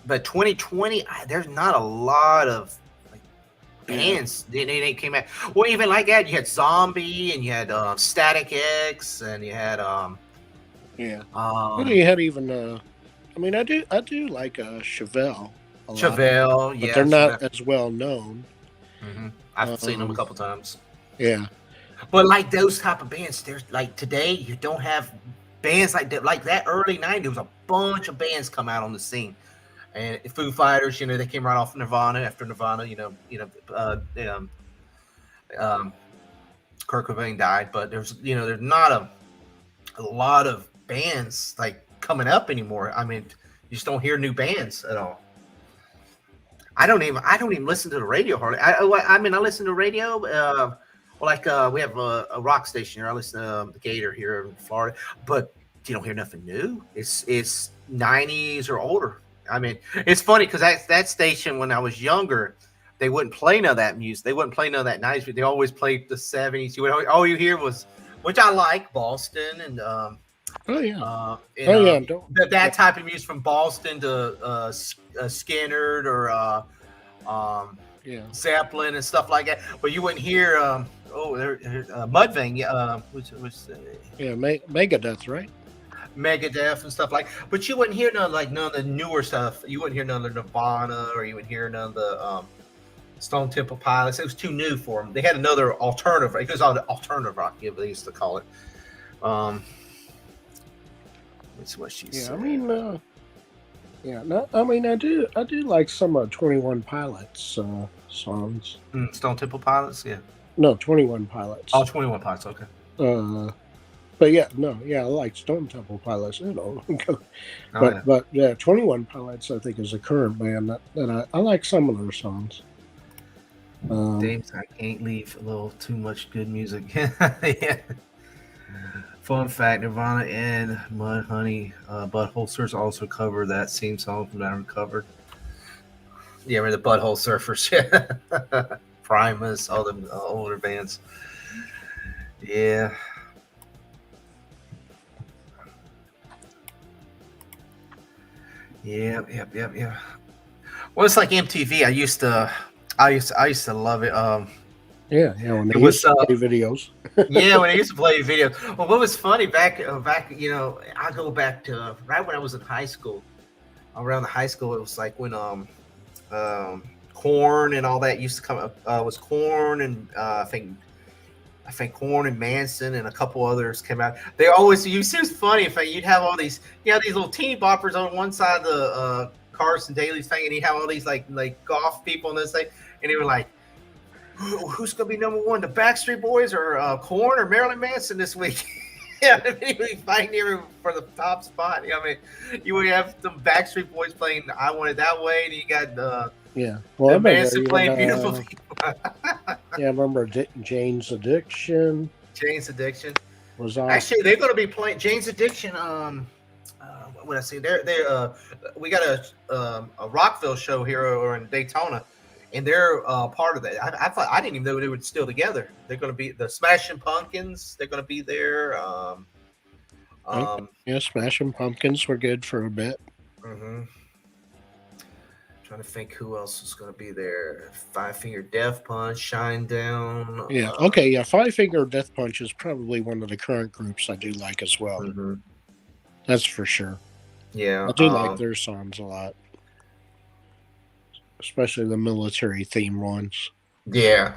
but 2020, there's not a lot of bands. They came out. Well, even like that, you had Zombie, and you had Static X, and you had well, you had even I mean, I do like Chevelle. Chevelle, but they're not as well known. Mm-hmm. I've seen them a couple times. Yeah, but like those type of bands, there's like today you don't have bands like that. Like that early '90s, there was a bunch of bands come out on the scene. And Foo Fighters, they came right off Nirvana. After Nirvana, Kurt Cobain died, but there's not a lot of bands like coming up anymore. I mean, you just don't hear new bands at all. I don't even listen to the radio hardly. I mean, I listen to radio. We have a rock station here. I listen to the Gator here in Florida, but you don't hear nothing new. It's 90s or older. I mean, it's funny because that station when I was younger, they wouldn't play none of that music. They wouldn't play none of that 90s. They always played the 70s. All you hear was, which I like, Boston and that type of music from Boston to Skinner or Zeppelin and stuff like that. But you wouldn't hear Mudvayne. Megadeth, right? Megadeth and stuff like, but you wouldn't hear none of the newer stuff. You wouldn't hear none of the Nirvana, or you wouldn't hear none of the Stone Temple Pilots. It was too new for them. They had another alternative. It was all the alternative rock, they used to call it. That's what she said. I mean, I do like some of 21 Pilots songs. Stone Temple Pilots, yeah. No, 21 Pilots. Oh, 21 Pilots, okay. But I like Stone Temple Pilots, but 21 Pilots I think is a current band that I like some of their songs. James, I can't leave a little too much good music. Yeah. Fun fact: Nirvana and Mudhoney Butthole Surfers also cover that same song from that recovered. Yeah, we're the Butthole Surfers. Primus, all the older bands. Yeah. Yeah. Well, it's like MTV. I used to love it. When they used to play videos. Yeah, when I used to play videos. Well, what was funny back, I go back to right when I was in high school. Around the high school, it was like when Korn and all that used to come up. Was Korn and I think Korn and Manson and a couple others came out. They always it was funny. You'd have all these, these little teeny boppers on one side of the Carson Daly's thing, and you'd have all these like golf people on this thing, and they were like, "Who's gonna be number one, the Backstreet Boys or Korn or Marilyn Manson this week?" Fighting for the top spot. I mean, you would have some Backstreet Boys playing "I Want It That Way," and you got well, Manson playing "Beautiful People." I remember Jane's Addiction. Jane's Addiction was on. Actually, they're going to be playing Jane's Addiction. What would I say? We got a Rockville show here or in Daytona, and they're part of that. I didn't even know they were still together. They're going to be the Smashing Pumpkins. They're going to be there. Smashing Pumpkins were good for a bit. Mm-hmm. Trying to think who else is going to be there. Five Finger Death Punch, Shinedown. Five Finger Death Punch is probably one of the current groups I do like as well. Mm-hmm. That's for sure. Yeah, I do like their songs a lot, especially the military theme ones. Yeah.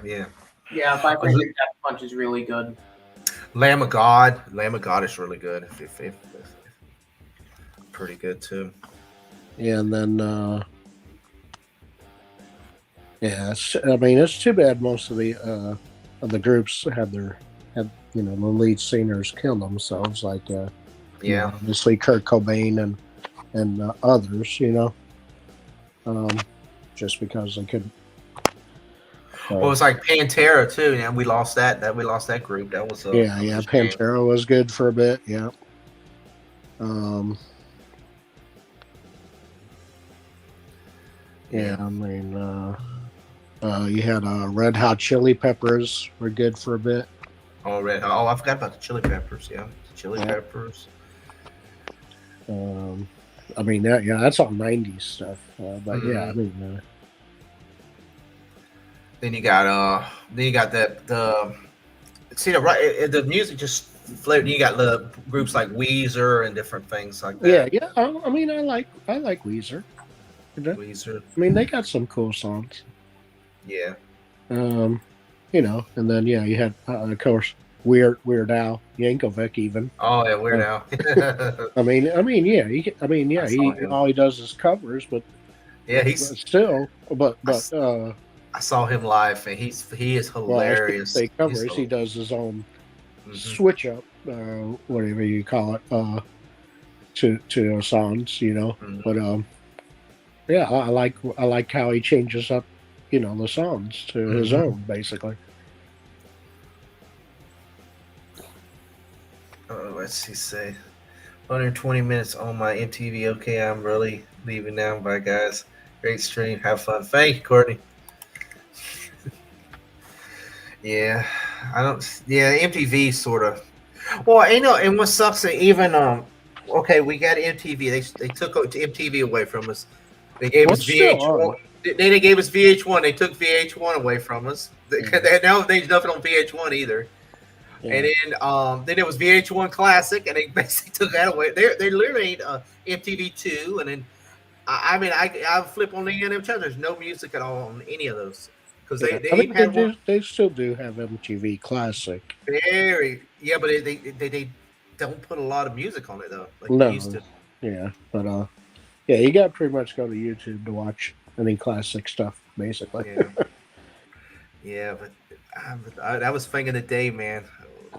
Five Finger Death Punch is really good. Lamb of God is really good. Pretty good too. Yeah, and then it's too bad most of the groups had the lead singers kill themselves, like obviously Kurt Cobain and others, just because they couldn't. So, Well, it's like Pantera too. And we lost that. We lost that group. That was a shame. Pantera was good for a bit. Yeah. Yeah, I mean, you had Red Hot Chili Peppers were good for a bit. Oh, I forgot about the Chili Peppers. Yeah, the Chili Peppers. I mean, that's all '90s stuff. But yeah, I mean, then you got the music just floated. You got the groups like Weezer and different things like that. Yeah. I mean, I like Weezer. Weezer. I mean, they got some cool songs. Yeah. You know, and then you had of course Weird Al Yankovic even. Oh yeah, Weird Al. I mean, all he does is covers, but I saw him live, and he is hilarious. Well, covers. He does his own switch up, whatever you call it, to songs, you know. But yeah, I like how he changes up, you know, the songs to his own, basically. Let's see. 120 minutes on my MTV. Okay, I'm really leaving now. Bye, guys. Great stream. Have fun. Thank you, Courtney. Yeah, MTV sort of. Well, you know, and what sucks is even okay, we got MTV. They took MTV away from us. They gave us VH1. They gave us VH1. They took VH1 away from us. Now there's nothing on VH1 either. Yeah. And then it was VH1 Classic, and they basically took that away. They literally made MTV2, and then I flip on the end of them. There's no music at all on any of those because they still do have MTV Classic. But they don't put a lot of music on it though. Like no. They used to. Yeah, but yeah, you got to pretty much go to YouTube to watch any classic stuff, basically. Yeah, but that was thing of the day, man.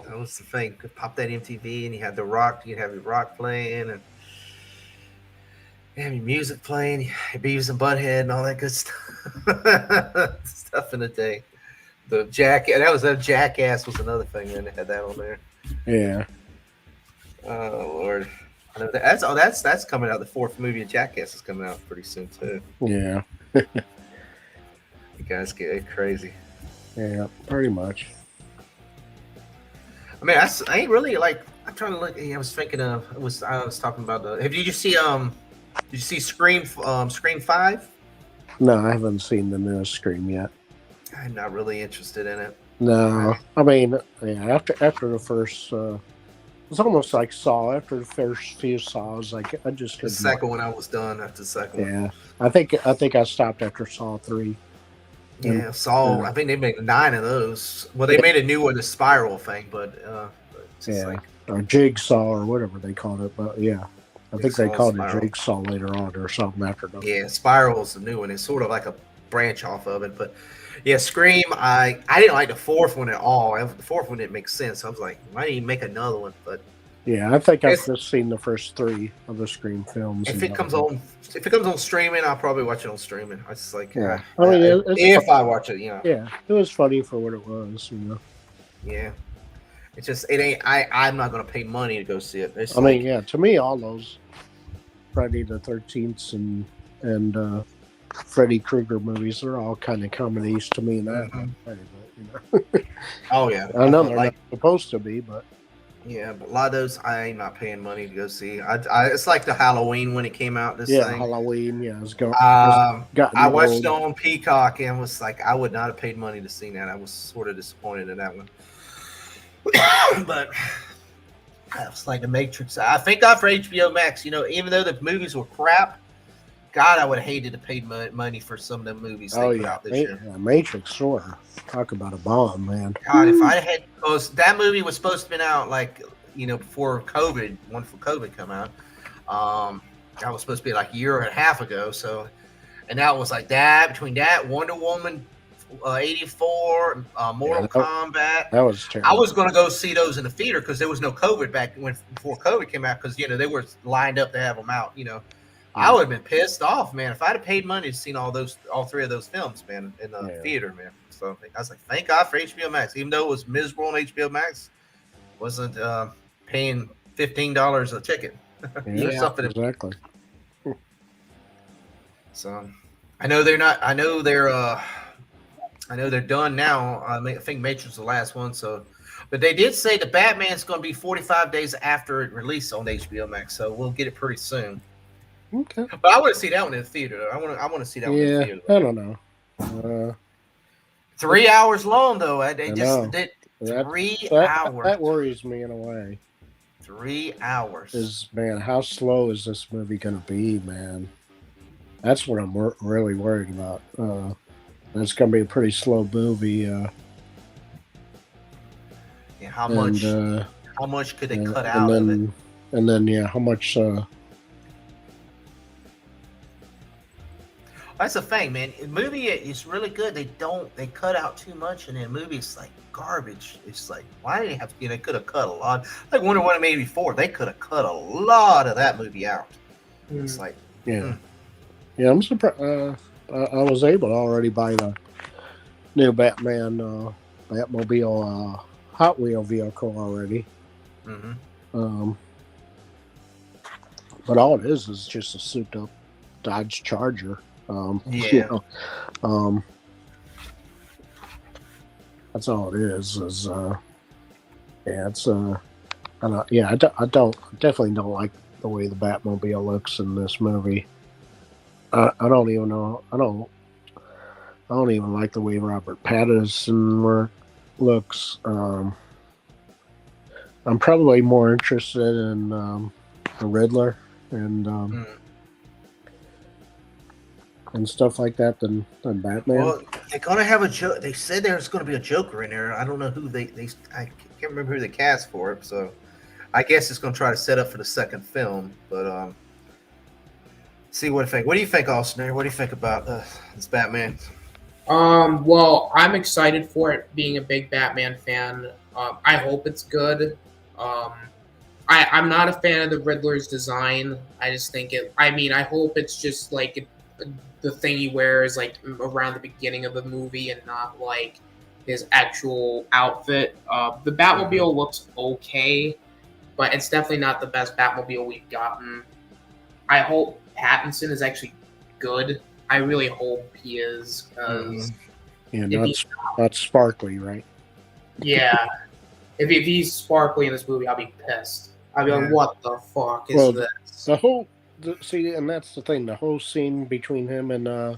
That was the thing. Could pop that MTV, and you had the rock. You'd have your rock playing, and you have your music playing. Beavis and Butthead, and all that good stuff. Stuff in the day. The Jackass was another thing. Then they had that on there. Yeah. Oh Lord. I know that's coming out. The fourth movie of Jackass is coming out pretty soon too. Yeah. You guys get crazy. Yeah, pretty much. I mean, I ain't really like. I'm trying to look. I was thinking of. I was talking about the. Did you see Scream 5? No, I haven't seen the newest Scream yet. I'm not really interested in it. No, I mean, yeah, after the first. It's almost like Saw. After the first few Saws, like I just couldn't. The second one, I was done after the second one. Yeah, I think I stopped after Saw 3. Yeah, Saw. I think they made 9 of those. Well, they made a new one, the Spiral thing, but or Jigsaw or whatever they called it. But yeah, I think they called Spiral. it Jigsaw later on or something after that. Yeah, Spiral is the new one. It's sort of like a branch off of it, but yeah, Scream. I didn't like the fourth one at all. The fourth one didn't make sense. I was like, why didn't you make another one? But yeah, I think I've just seen the first 3 of the Scream films. If it comes on streaming, I'll probably watch it on streaming. I just like, yeah. If I watch it, you know. Yeah, it was funny for what it was, you know. Yeah, it's just it ain't. I'm not gonna pay money to go see it. I mean, yeah, to me, all those Friday the 13th and Freddy Krueger movies are all kind of comedies to me. That, you know. Oh yeah, I know they're not supposed to be, but. Yeah, but a lot of those I ain't not paying money to go see. It's like the Halloween when it came out. Thing. Halloween. Yeah, it's going. I watched it on Peacock and was like, I would not have paid money to see that. I was sort of disappointed in that one. But I was like the Matrix. I thank God for HBO Max. You know, even though the movies were crap, God, I would have hated to pay money for some of the movies they put out this year. Yeah, Matrix, sure. Talk about a bomb, man. God, if I had, because that movie was supposed to have been out like, you know, before COVID, one for COVID come out. That was supposed to be like a year and a half ago. So, and that was like that, between that, Wonder Woman 84, Mortal Kombat. That was terrible. I was going to go see those in the theater because there was no COVID before COVID came out because, you know, they were lined up to have them out, you know. I would have been pissed off, man, if I'd have paid money to see all 3 of those films, man, in the theater, man. So I was like, thank God for HBO Max, even though it was miserable on HBO Max, wasn't paying $15 a ticket. Exactly. So I know they're not. I know they're done now. I think Matrix was the last one. So, but they did say the Batman's going to be 45 days after it released on HBO Max, so we'll get it pretty soon. Okay. But I want to see that one in the theater. I want to see that one in the theater. I don't know. 3 hours long though. They just did 3 hours. That worries me in a way. 3 hours. Man, how slow is this movie going to be, man? That's what I'm really worried about. It's going to be a pretty slow movie. How much could they cut out of it? And then, how much? That's the thing, man. The movie is really good. They cut out too much, and the movie is like garbage. It's like, why did they have to? They could have cut a lot. Like Wonder Woman 84, they could have cut a lot of that movie out. It's like, yeah, I'm surprised. I was able to already buy the new Batman Batmobile Hot Wheel vehicle already. Mm-hmm. But all it is just a souped up Dodge Charger. That's all it is. I definitely don't like the way the Batmobile looks in this movie. I don't even know. I don't even like the way Robert Pattinson looks. I'm probably more interested in the Riddler and stuff like that than Batman. Well, they're gonna have a joke. They said there's gonna be a Joker in there. I don't know who I can't remember who they cast for it. So I guess it's gonna try to set up for the second film. But see what I think. What do you think, Austinator? What do you think about this Batman? Well, I'm excited for it. Being a big Batman fan, I hope it's good. I'm not a fan of the Riddler's design. I just think I hope it's just like the thing he wears like around the beginning of the movie and not like his actual outfit. The Batmobile looks okay, but it's definitely not the best Batmobile we've gotten. I hope Pattinson is actually good. I really hope he is. Not sparkly, right? Yeah. If he's sparkly in this movie, I'll be pissed. I'll be like, what the fuck is this? And that's the thing. The whole scene between him and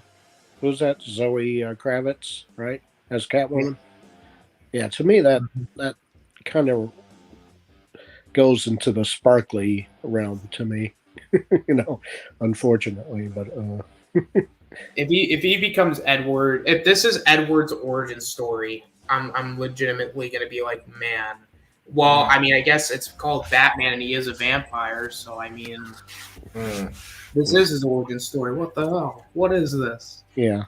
who's that? Zoe Kravitz, right? As Catwoman. Yeah, to me that kind of goes into the sparkly realm to me. Unfortunately, but if he becomes Edward, if this is Edward's origin story, I'm legitimately gonna be like, man. Well, I mean, I guess it's called Batman, and he is a vampire. So, I mean, this is his origin story. What the hell? What is this? Yeah,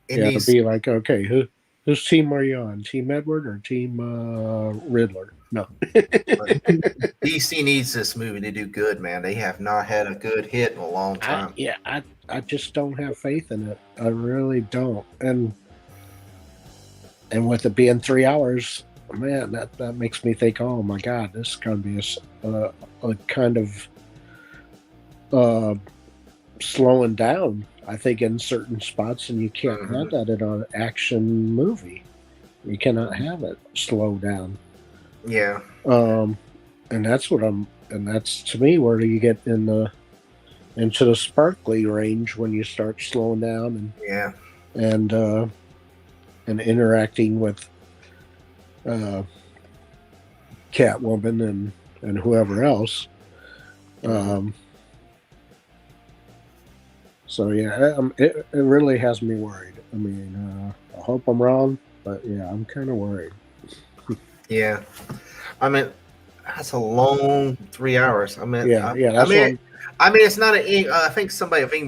to be like, okay, whose team are you on? Team Edward or Team Riddler? No. DC needs this movie to do good, man. They have not had a good hit in a long time. I just don't have faith in it. I really don't. And with it being 3 hours. Man, that makes me think, oh my God, this is going to be a kind of slowing down, I think, in certain spots, and you can't have that in an action movie. You cannot have it slow down. Yeah. And that's to me where you get into the sparkly range when you start slowing down and interacting with Catwoman and whoever else. So yeah, it really has me worried. I mean, I hope I'm wrong, but yeah, I'm kind of worried. Yeah, I mean, that's a long 3 hours. I mean, it's not an. I think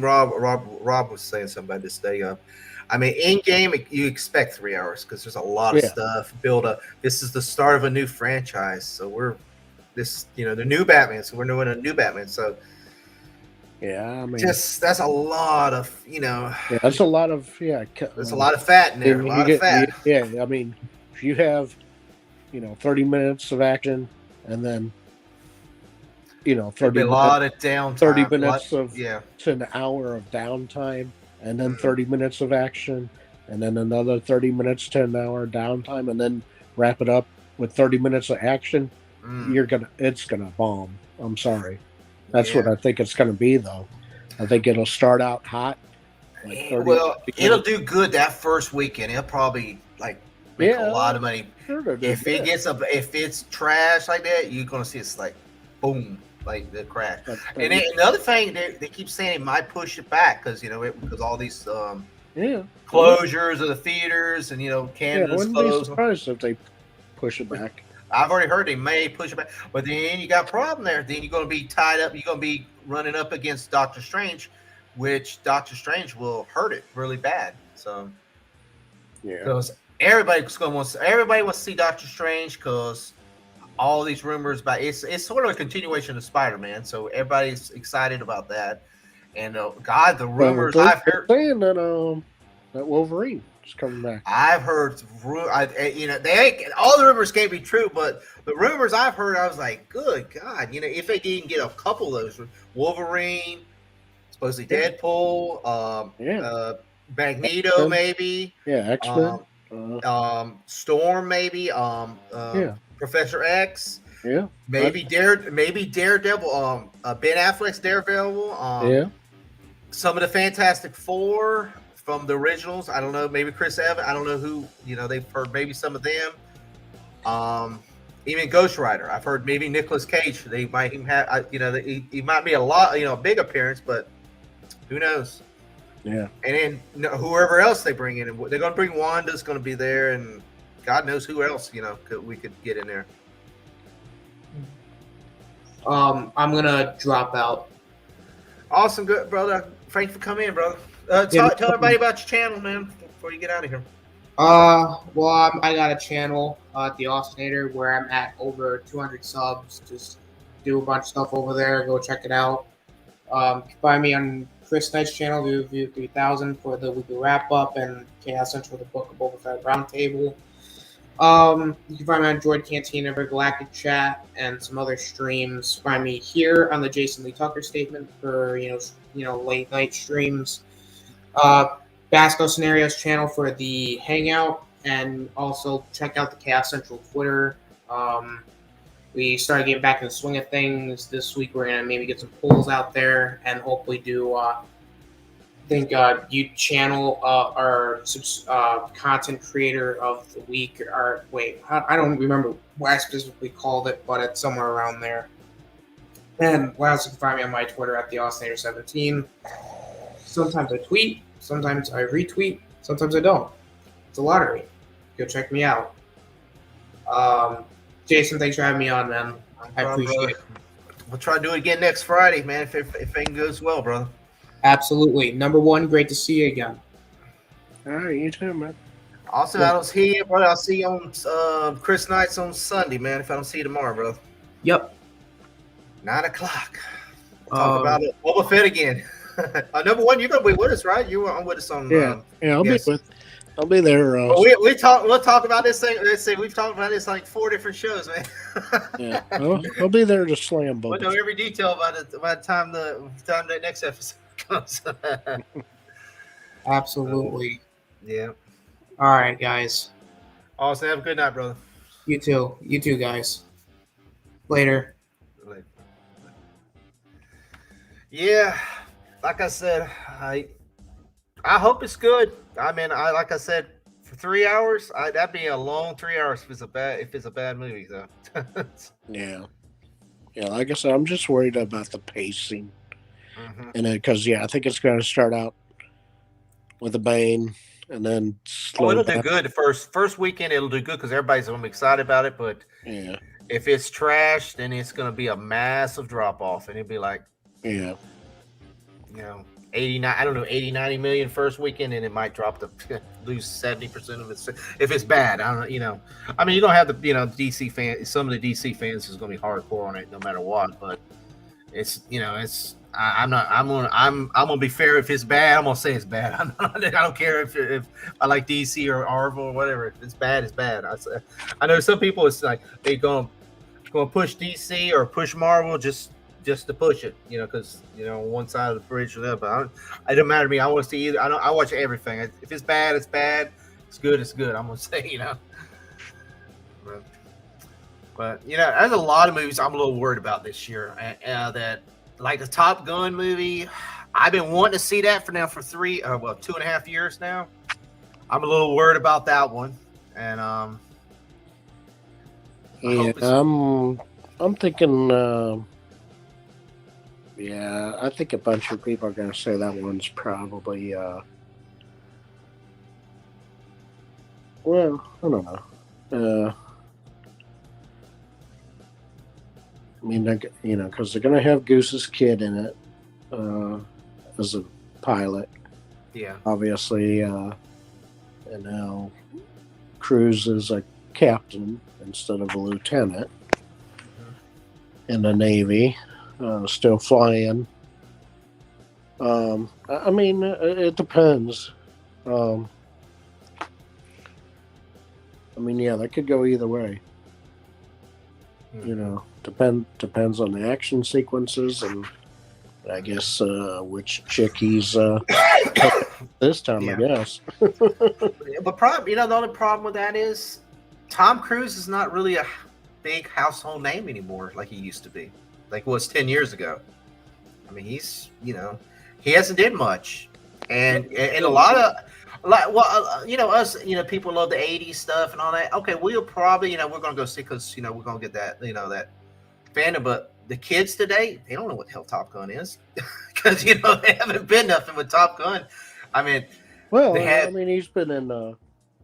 Rob was saying something this day. I mean, in game, you expect 3 hours because there's a lot of stuff build up. This is the start of a new franchise, so the new Batman. So we're doing a new Batman. So Yeah, I mean, that's a lot of yeah, that's a lot of There's a lot of fat in there. A lot of fat. Yeah, I mean, if you have 30 minutes of action, and then 30 a lot of downtime. 30 minutes to an hour of downtime, and then 30 minutes of action, and then another 30 minutes to an hour downtime, and then wrap it up with 30 minutes of action. It's gonna bomb. I'm sorry. That's what I think it's gonna be, though. I think it'll start out hot. It'll do good that first weekend. It'll probably make a lot of money. Sure, if it's trash like that, you're gonna see it's like boom, like the crash. And then another thing, they keep saying it might push it back because because all these closures of the theaters and Canada's closed. I wouldn't be surprised if they push it back. I've already heard they may push it back, but then you got a problem there. Then you're going to be tied up. You're going to be running up against Doctor Strange, which Doctor Strange will hurt it really bad. So, because everybody wants to see Doctor Strange because all these rumors about it's sort of a continuation of Spider-Man. So everybody's excited about that. And the rumors I've heard saying that Wolverine is coming back. I've heard, they ain't all the rumors can't be true, but the rumors I've heard, I was like, good God, if they didn't get a couple of those, Wolverine, supposedly Deadpool, Magneto, maybe, X-Men, Storm, maybe, Professor X, maybe Daredevil, Ben Affleck's Daredevil, some of the Fantastic Four from the originals. I don't know, maybe Chris Evans. I don't know who. They've heard maybe some of them. Even Ghost Rider. I've heard maybe Nicolas Cage. They might even have. He might be a big appearance, but who knows? Yeah. And then whoever else they bring in, they're going to bring Wanda's going to be there, and God knows who else we could get in there. I'm gonna drop out. Awesome, good brother. Thanks for coming in, brother. Tell everybody about your channel, man, before you get out of here. Well, I got a channel at the Austinator where I'm at over 200 subs. Just do a bunch of stuff over there. Go check it out. You can find me on Chris Knight's channel, View 3000 for the weekly wrap up, and Chaos Central, the Book of Boba Fett Roundtable. You can find me on Droid Cantina, Galactic Chat, and some other streams. Find me here on the Jason Lee Tucker Statement for late night streams. Basco Scenarios channel for the Hangout, and also check out the Chaos Central Twitter. We started getting back in the swing of things this week. We're gonna maybe get some polls out there, and hopefully do. You channel our content creator of the week. I don't remember what I specifically called it, but it's somewhere around there. And last, you can find me on my Twitter at the Austinator17. Sometimes I tweet, sometimes I retweet, sometimes I don't. It's a lottery. Go check me out. Jason, thanks for having me on, man. I appreciate it. We'll try to do it again next Friday, man, if everything goes well, brother. Absolutely. Number one, great to see you again. All right, you too, man. Also, I don't see you, brother. I'll see you on Chris Nights on Sunday, man, if I don't see you tomorrow, brother. Yep. 9 o'clock. We'll talk about it. Boba Fett again. Number one, you're gonna be with us, right? You were on with us on. I'll be there. We'll talk about this thing. Let's see, we've talked about this like 4 different shows, man. Yeah, I'll be there to slam Boba. We'll know every detail about it by the time that next episode comes. Absolutely. Yeah. All right, guys. Austin, have a good night, brother. You too. You too, guys. Later. Yeah, like I said, I hope it's good. I mean, like I said, for 3 hours, that'd be a long 3 hours if it's a bad movie, though. Yeah. Like I said, I'm just worried about the pacing, and because I think it's going to start out with a bang, and then it'll do good. The first weekend, it'll do good because everybody's going to be excited about it. But if it's trash, then it's going to be a massive drop off, and it'll be like, 89, I don't know, 80, 90 million first weekend, and it might drop to lose 70% of it. If it's bad, I don't know, I mean, you're going to have the, DC fans, some of the DC fans is going to be hardcore on it no matter what, but it's I'm gonna be fair. If it's bad, I'm gonna say it's bad. I don't care if I like DC or Marvel or whatever. If it's bad, it's bad. I know some people, it's like they gonna push DC or push Marvel just to push it, because on one side of the bridge or the other. But it doesn't matter to me. I want to see either. I watch everything. If it's bad, it's bad. It's good. It's good. I'm gonna say. But there's a lot of movies I'm a little worried about this year. That, like the Top Gun movie, I've been wanting to see that for 2.5 years now. I'm a little worried about that one, and I'm thinking. I think a bunch of people are going to say that one's probably. Well, I don't know. I mean, because they're going to have Goose's kid in it as a pilot. Yeah. Obviously, and now Cruise is a captain instead of a lieutenant in the Navy, still flying. I mean, it depends. I mean, that could go either way. Depends on the action sequences and I guess which chick he's this time. Yeah. I guess. But the only problem with that is Tom Cruise is not really a big household name anymore like he used to be, like it was 10 years ago. I mean, he's he hasn't did much, and a lot of. Us, people love the 80s stuff and all that. Okay, we'll probably, we're going to go see because, we're going to get that, that fandom. But the kids today, they don't know what the hell Top Gun is because, they haven't been nothing with Top Gun. I mean, he's been in.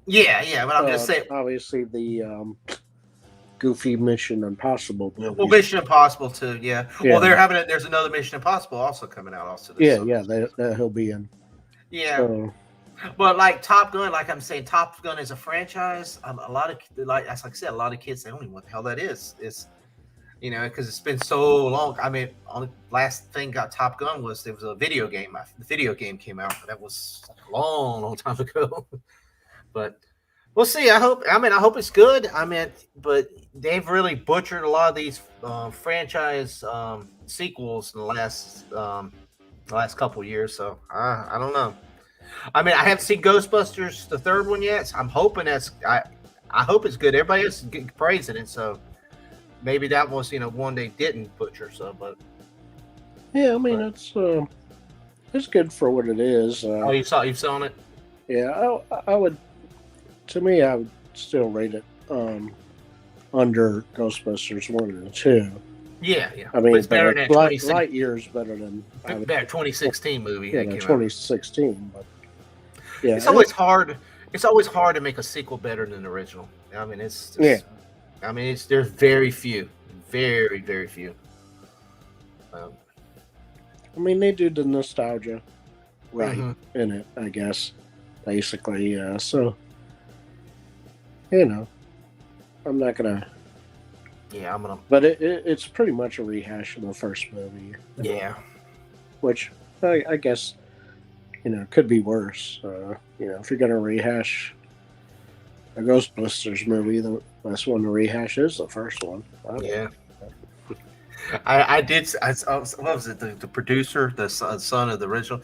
Yeah, but I'm just saying. Obviously, the goofy Mission Impossible movie. Well, Mission Impossible too, yeah. Well, there's another Mission Impossible also coming out also. That he'll be in. Yeah. So. But like Top Gun, like I'm saying, Top Gun is a franchise. A lot of like I said, a lot of kids they don't even know what the hell that is. It's because it's been so long. I mean, on the last thing got Top Gun was there was a video game. The video game came out. That was a long time ago. But we'll see. I hope it's good. But they've really butchered a lot of these franchise sequels in the last couple of years. So I don't know. I haven't seen Ghostbusters, the third one yet. So I'm hoping I hope it's good. Everybody is praising it, so maybe that was one they didn't butcher. So, but it's good for what it is. You've seen it? Yeah, I would. To me, I would still rate it under Ghostbusters 1 and 2. Yeah. I mean, but it's better than light years better than that 2016 movie. Yeah, 2016. But yeah, it's always hard. It's always hard to make a sequel better than the original. I mean, there's very few, very very few. I mean, they do the nostalgia right in it, I guess. Basically, so I'm not gonna. Yeah, I'm gonna. But it's pretty much a rehash of the first movie. Yeah. Which I guess could be worse. If you're gonna rehash a Ghostbusters movie, the best one to rehash is the first one. Yeah. I did. What was it? The producer, the son of the original.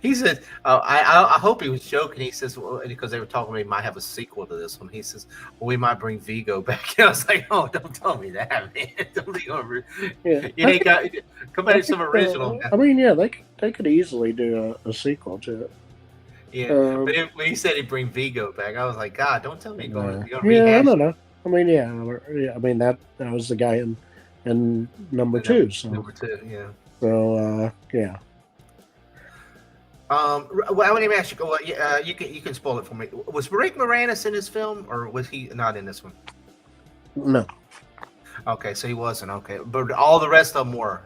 He said, I hope he was joking. He says, because they were talking, we might have a sequel to this one. He says, well, we might bring Vigo back. And I was like, oh, don't tell me that, man. Don't be over. Yeah. Come back to some original. They could easily do a sequel to it. Yeah, but when he said he'd bring Vigo back, I was like, God, don't tell me you're going to rehash. Yeah, I don't know. That was the guy in number 2. So. Number 2, yeah. So, yeah. Well, let me ask you. You can spoil it for me. Was Rick Moranis in this film, or was he not in this one? No. Okay, so he wasn't. Okay, but all the rest of them were.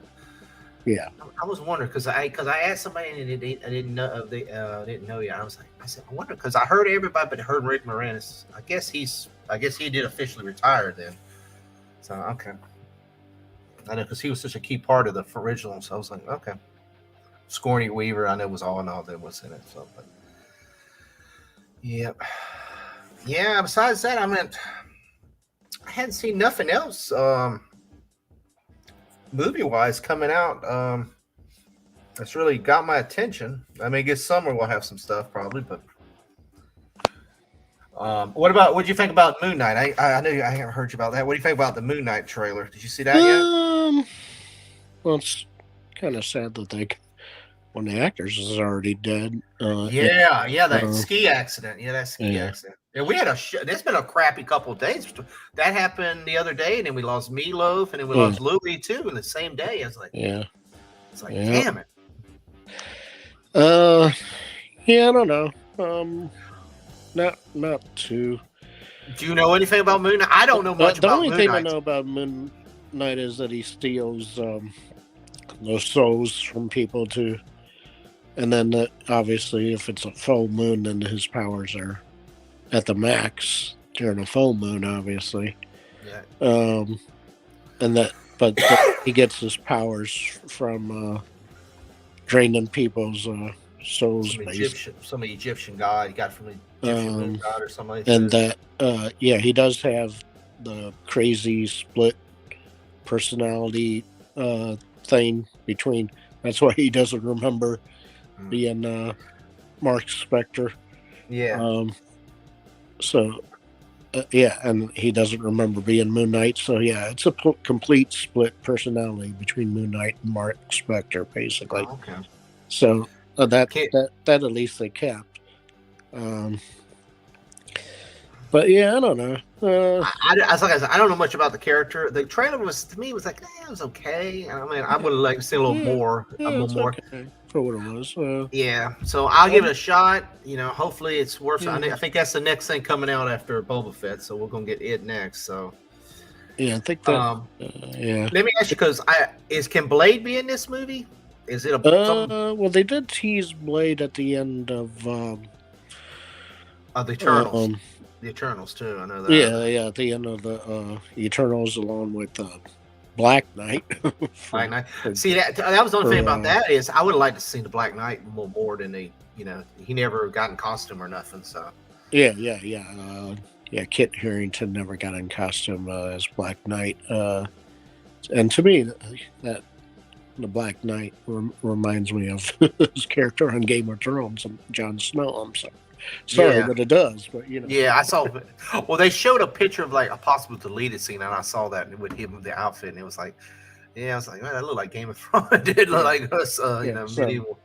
Yeah. I was wondering because I asked somebody and I didn't know didn't know yet. I said I wonder because I heard everybody but heard Rick Moranis. I guess he did officially retire then. So okay. I know because he was such a key part of the original. So I was like, okay. Sigourney Weaver, I know was all that was in it. So, but yeah. Besides that, I mean, I hadn't seen nothing else movie wise coming out. That's really got my attention. I mean, I guess summer we'll have some stuff probably, but what do you think about Moon Knight? I know I haven't heard you about that. What do you think about the Moon Knight trailer? Did you see that yet? Well, it's kind of sad that when the actors is already dead. That ski accident. Yeah, that ski accident. Yeah, we had it's been a crappy couple of days. That happened the other day, and then we lost Meatloaf, and then we lost Louis too in the same day. I was like, damn it. I don't know. Not too. Do you know anything about Moon Knight? I don't know much about Moon Knight. The only thing I know about Moon Knight is that he steals those souls from people too. And then, obviously, if it's a full moon, then his powers are at the max during a full moon, obviously. Yeah. But he gets his powers from draining people's souls. Some Egyptian god. He got from the Egyptian moon god or something like that. And he does have the crazy split personality thing between. That's why he doesn't remember being Mark Spector. Yeah. And he doesn't remember being Moon Knight. So it's a complete split personality between Moon Knight and Mark Spector, basically. Oh, okay. So that at least they kept. But I don't know. I don't know much about the character. The trailer was like, it was okay. I mean, I would have liked to see a little more. Okay for what it was. So I'll give it a shot. Hopefully it's worth. I think that's the next thing coming out after Boba Fett. So we're gonna get it next. So I think that. Let me ask you, because can Blade be in this movie? Is it well, they did tease Blade at the end of the Eternals. The Eternals too. I know that. Yeah. At the end of the Eternals, along with Black Knight. Black Knight. See, that was the only thing about that is I would have liked to see the Black Knight more than he never got in costume or nothing. So. Yeah. Kit Harington never got in costume as Black Knight, and to me, that the Black Knight reminds me of his character on Game of Thrones, Jon Snow. I'm sorry, but it does. But I saw. Well, they showed a picture of like a possible deleted scene, and I saw that with him with the outfit, and it was like, I was like, man, that looked like Game of Thrones. It did look like us, medieval.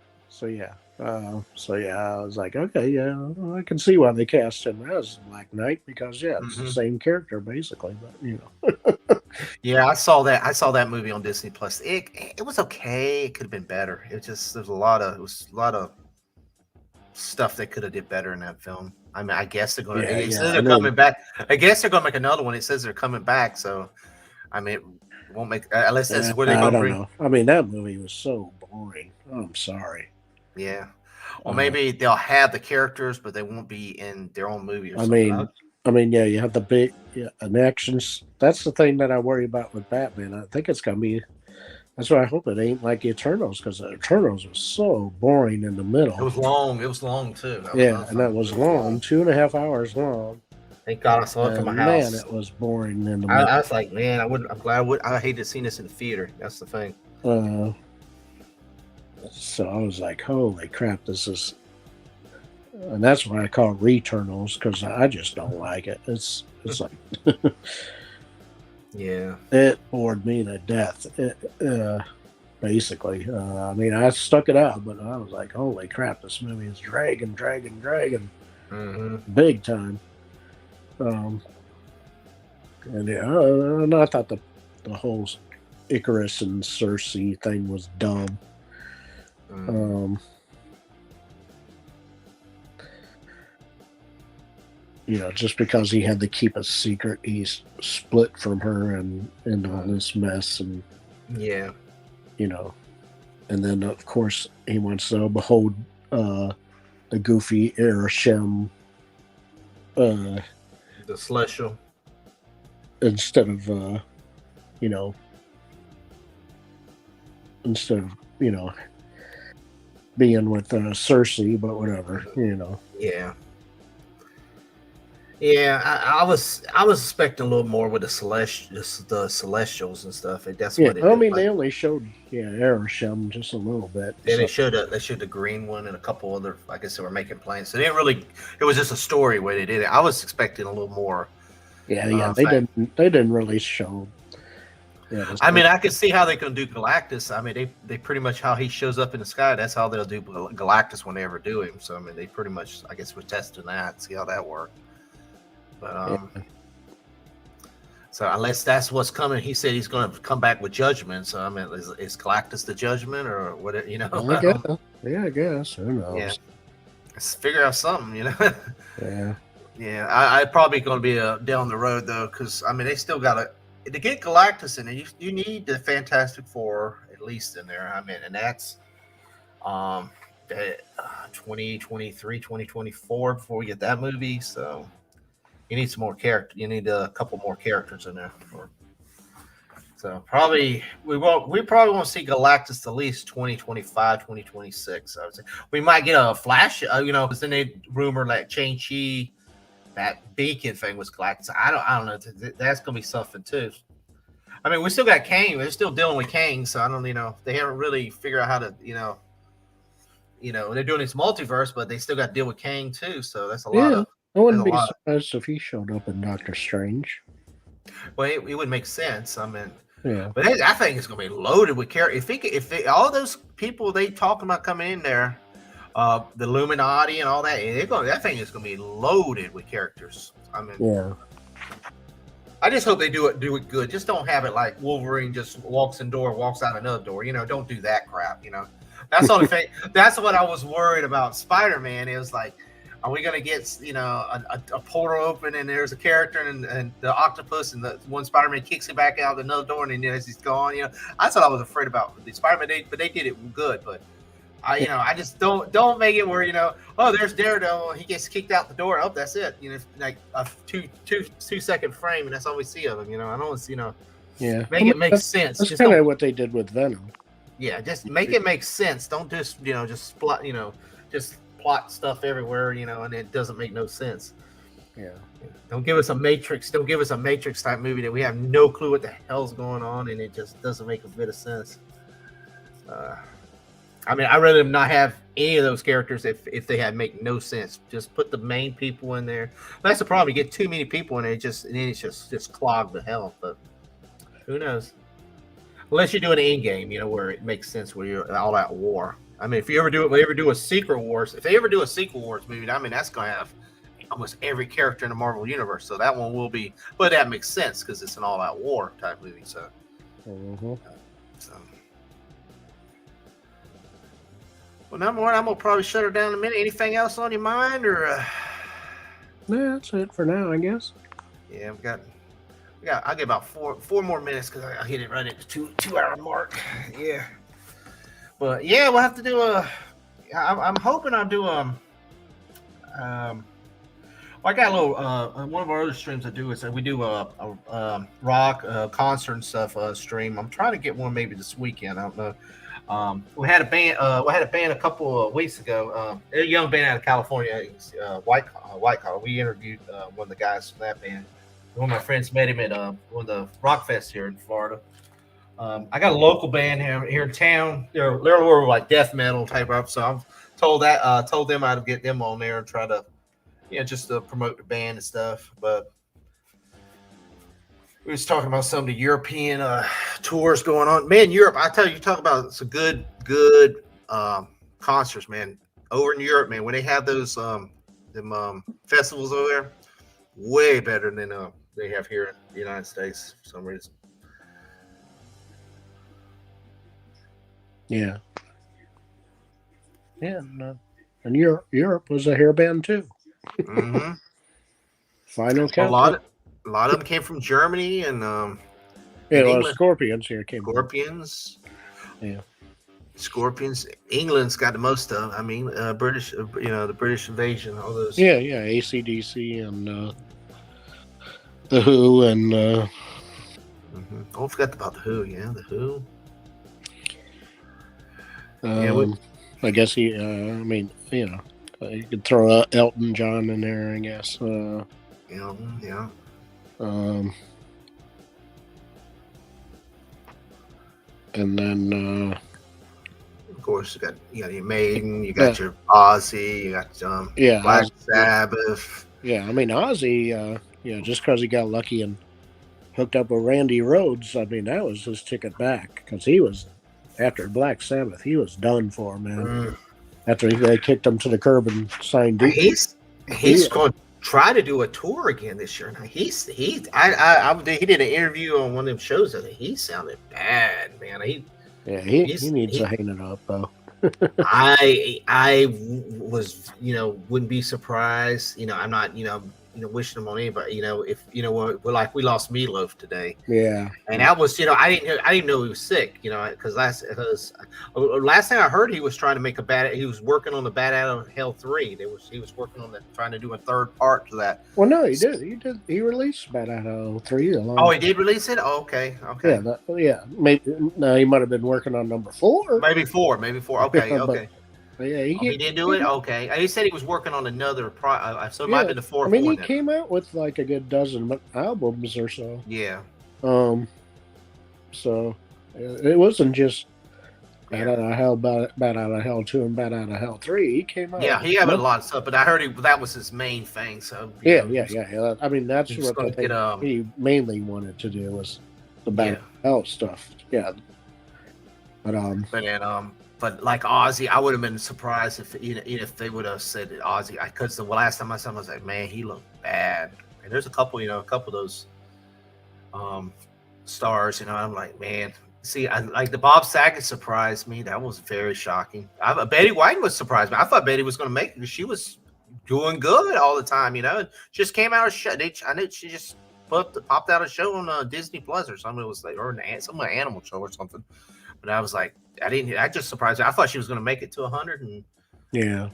I was like, okay, I can see why they cast him as Black Knight, because it's the same character basically, but I saw that movie on Disney Plus. It was okay. It could have been better. There's a lot of stuff they could have did better in that film. I mean, I guess they're going to. It says they're coming back. I guess they're going to make another one. It says they're coming back. So, I mean, it won't make unless that's where they're going to bring. Know. I mean, that movie was so boring. I'm sorry. Yeah. Well, maybe they'll have the characters, but they won't be in their own movie. Or something. You have the big an actions. That's the thing that I worry about with Batman. I think it's going to be. That's why I hope it ain't like Eternals, because the Eternals was so boring in the middle. It was long. It was long too. That was long, 2.5 hours long. Thank God I saw it from my house. Man, it was boring in the middle. I was like, man, I'm glad I hated seeing this in the theater. That's the thing. So I was like, holy crap, this is. And that's why I call it Returnals, because I just don't like it. It's like. Yeah, it bored me to death. Basically, I mean, I stuck it out, but I was like, "Holy crap! This movie is dragging, big time." And I thought the whole Icarus and Cersei thing was dumb. Just because he had to keep a secret, he's split from her and all this mess, and and then of course he wants to behold the goofy Arishem, the Celestial, instead of instead of being with Cersei, but whatever, Yeah. Yeah, I was expecting a little more with the Celestials and stuff. And that's what it I did. mean, they only showed Arishem just a little bit. Yeah, they showed the green one and a couple other. I guess they were making plans. So they didn't really. It was just a story where they did it. I was expecting a little more. Yeah, they didn't really show. Yeah, I mean, I could see how they can do Galactus. I mean, they pretty much how he shows up in the sky. That's how they'll do Galactus when they ever do him. So I mean, they pretty much. I guess we're testing that, see how that worked. But so unless that's what's coming, he said he's going to come back with Judgment. So I mean, is Galactus the Judgment or what? I guess. Yeah, I guess. Who knows? Yeah. Let's figure out something, Yeah. Yeah, I probably going to be down the road though, because I mean they still got to get Galactus in it. You need the Fantastic Four at least in there. I mean, and that's 2023, 2024 before we get that movie. So. You need some more character. You need a couple more characters in there. So probably we probably won't see Galactus at least 2025, 2026. I would say we might get a Flash. Because then they rumor like Shang-Chi, that Beacon thing was Galactus. I don't know. That's gonna be something too. I mean, we still got Kang. They're still dealing with Kang, so I don't. They haven't really figured out how to. They're doing this multiverse, but they still got to deal with Kang too. So that's a lot of. I wouldn't be surprised if he showed up in Doctor Strange. Well, it would make sense. I mean, yeah. But I think it's going to be loaded with characters. If all those people they talking about coming in there, the Illuminati and all that, that thing is going to be loaded with characters. I mean, yeah. I just hope they do it good. Just don't have it like Wolverine just walks in door, walks out another door. Don't do that crap. That's the only thing. That's what I was worried about Spider-Man. It was like. Are we gonna get a portal open and there's a character and the octopus and the one Spider-Man kicks him back out another door and then he's gone? That's what I was afraid about the Spider-Man. But they did it good. But I just don't make it where there's Daredevil, he gets kicked out the door. Oh, that's it. Like a two-second frame and that's all we see of him. I don't see yeah. It makes sense. That's kind of what they did with Venom. Yeah, just make it make sense. Don't just just plot just plot stuff everywhere, and it doesn't make no sense. Yeah. Don't give us a Matrix. Don't give us a Matrix type movie that we have no clue what the hell's going on, and it just doesn't make a bit of sense. I mean, I'd rather them not have any of those characters if they had make no sense. Just put the main people in there. That's the problem. You get too many people in there, and then it's just clogged the hell. But who knows? Unless you do an end game, where it makes sense, where you're all out war. I mean, if they ever do a Secret Wars movie, I mean, that's going to have almost every character in the Marvel Universe. So that one will be, but that makes sense because it's an all-out war type movie. So, well, no more. I'm gonna probably shut her down in a minute. Anything else on your mind, or? No, that's it for now, I guess. Yeah, I'll get about four more minutes because I hit it right at the two-hour mark. Yeah. But yeah, we'll have to do I'm hoping I'll do I got a little on one of our other streams I do is we do a rock concert and stuff stream. I'm trying to get one maybe this weekend. I don't know. We had a band a couple of weeks ago. A young band out of California, White Collar. We interviewed one of the guys from that band. One of my friends met him at one of the rock fests here in Florida. I got a local band here in town. They're more like death metal type of. So I've told them I'd get them on there and try to, just to promote the band and stuff. But we was talking about some of the European tours going on. Man, Europe, I tell you, talk about some good concerts, man. Over in Europe, man, when they have those festivals over there, way better than they have here in the United States for some reason. Yeah. Yeah. And Europe was a hair band too. Mm-hmm. Final count. A lot of them came from Germany and Scorpions here came. Scorpions. Yeah. Scorpions. England's got the most of. I mean, British. The British invasion. All those. Yeah. AC/DC and the Who and. Oh, I forgot about the Who. Yeah, the Who. I guess he. I mean, you could throw Elton John in there. I guess. Yeah. And then. Of course, you got your Maiden, you got your Ozzy, you got Black Sabbath. Yeah, I mean Ozzy. Just because he got lucky and hooked up with Randy Rhoads, I mean that was his ticket back because he was after Black Sabbath, he was done for, man. After they kicked him to the curb and signed Deep. He's going to try to do a tour again this year. Now he did an interview on one of them shows that he sounded bad, man. He needs to hang it up though. I was wouldn't be surprised. I'm not wishing him on anybody. If we're like we lost Meatloaf today. Yeah, and that was I didn't know he was sick. Because last time I heard he was trying to make he was working on the Bat Out of Hell 3. He was working on trying to do a third part to that. Well, no, he did. He released Bat Out of Hell 3. Oh, he did release it. Oh, okay. Yeah, maybe. No, he might have been working on number 4. Maybe 4. Okay. Okay. Yeah, he did do it. Okay, he said he was working on another so it might have been the 4th. I mean, he came out with like a good dozen albums or so. Yeah. So it wasn't just Bat Out of Hell, Bat Out of Hell 2, and Bat Out of Hell 3. He came out. Yeah, he had a lot of stuff, but I heard that was his main thing. So yeah. I mean, that's what I think he mainly wanted to do was the Bat Out of Hell stuff. Yeah. But like Ozzy, I would have been surprised if they would have said Ozzy. Because the last time I saw him, I was like, man, he looked bad. And there's a couple of those stars. I'm like, man. See, like the Bob Saget surprised me. That was very shocking. Betty White was surprised me. I thought Betty was going to make it because she was doing good all the time. Just came out of show. I know she just popped out a show on Disney Plus or something. It was like some animal show or something. But I was like, that just surprised me. I thought she was going to make it to 100. And yeah.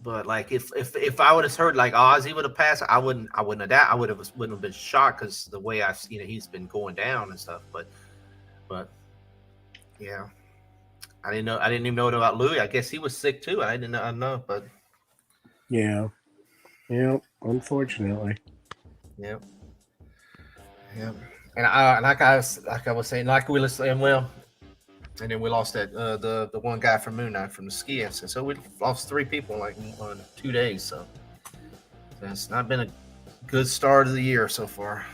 But like if I would have heard like Ozzy would have passed, I wouldn't have been shocked because the way he's been going down and stuff. But yeah, I didn't even know about Louis. I guess he was sick too. I didn't know, but yeah, unfortunately, yeah. And like I was saying, like we were saying, well, and then we lost that the one guy from Moon Knight from the ski accident. So we lost 3 people like on 2 days. So it's not been a good start of the year so far.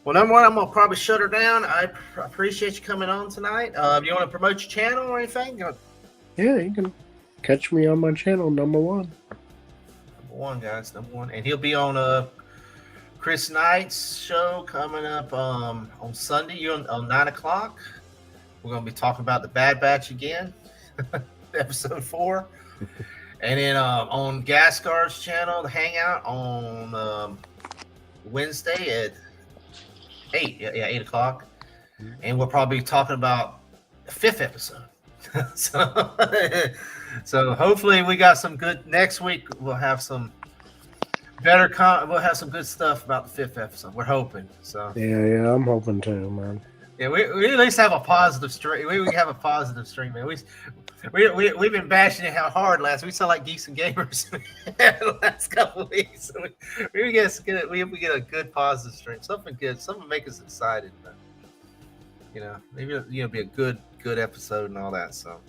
Well, number one, I'm gonna probably shut her down. I appreciate you coming on tonight. Do you want to promote your channel or anything? Yeah, you can catch me on my channel, number one. Number one, guys, number one, and he'll be on Chris Knight's show coming up on Sunday on 9:00. We're going to be talking about the Bad Batch again, episode 4. And then on Gaskar's channel, the Hangout on Wednesday at 8 o'clock. And we'll probably be talking about the 5th episode. So hopefully we got some good. Next week we'll have some better. We'll have some good stuff about the 5th episode. We're hoping. So yeah, I'm hoping too, man. Yeah, we at least have a positive stream. We have a positive stream, man. We've been bashing it how hard last. We sound like geeks and gamers the last couple of weeks. So we get a good positive stream. Something good. Something make us excited. Maybe be a good episode and all that. So,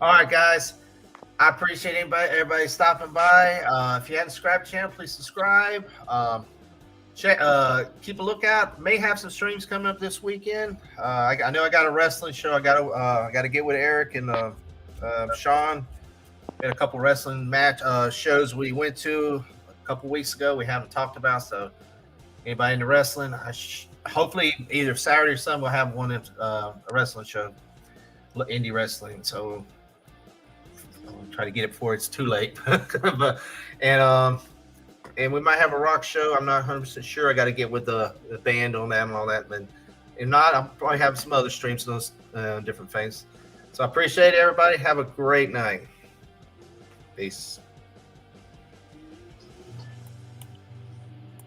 all right, guys. I appreciate everybody stopping by. If you haven't subscribed to the channel, please subscribe. Check. Keep a lookout. May have some streams coming up this weekend. I know I got a wrestling show. I got to get with Eric and Sean. We had a couple wrestling shows we went to a couple weeks ago. We haven't talked about. So anybody into wrestling, hopefully either Saturday or Sunday we'll have one a wrestling show, indie wrestling. So I'll try to get it before it's too late. And we might have a rock show. I'm not 100% sure. I got to get with the band on that and all that. And if not, I'll probably have some other streams on those different things. So I appreciate it, everybody. Have a great night. Peace.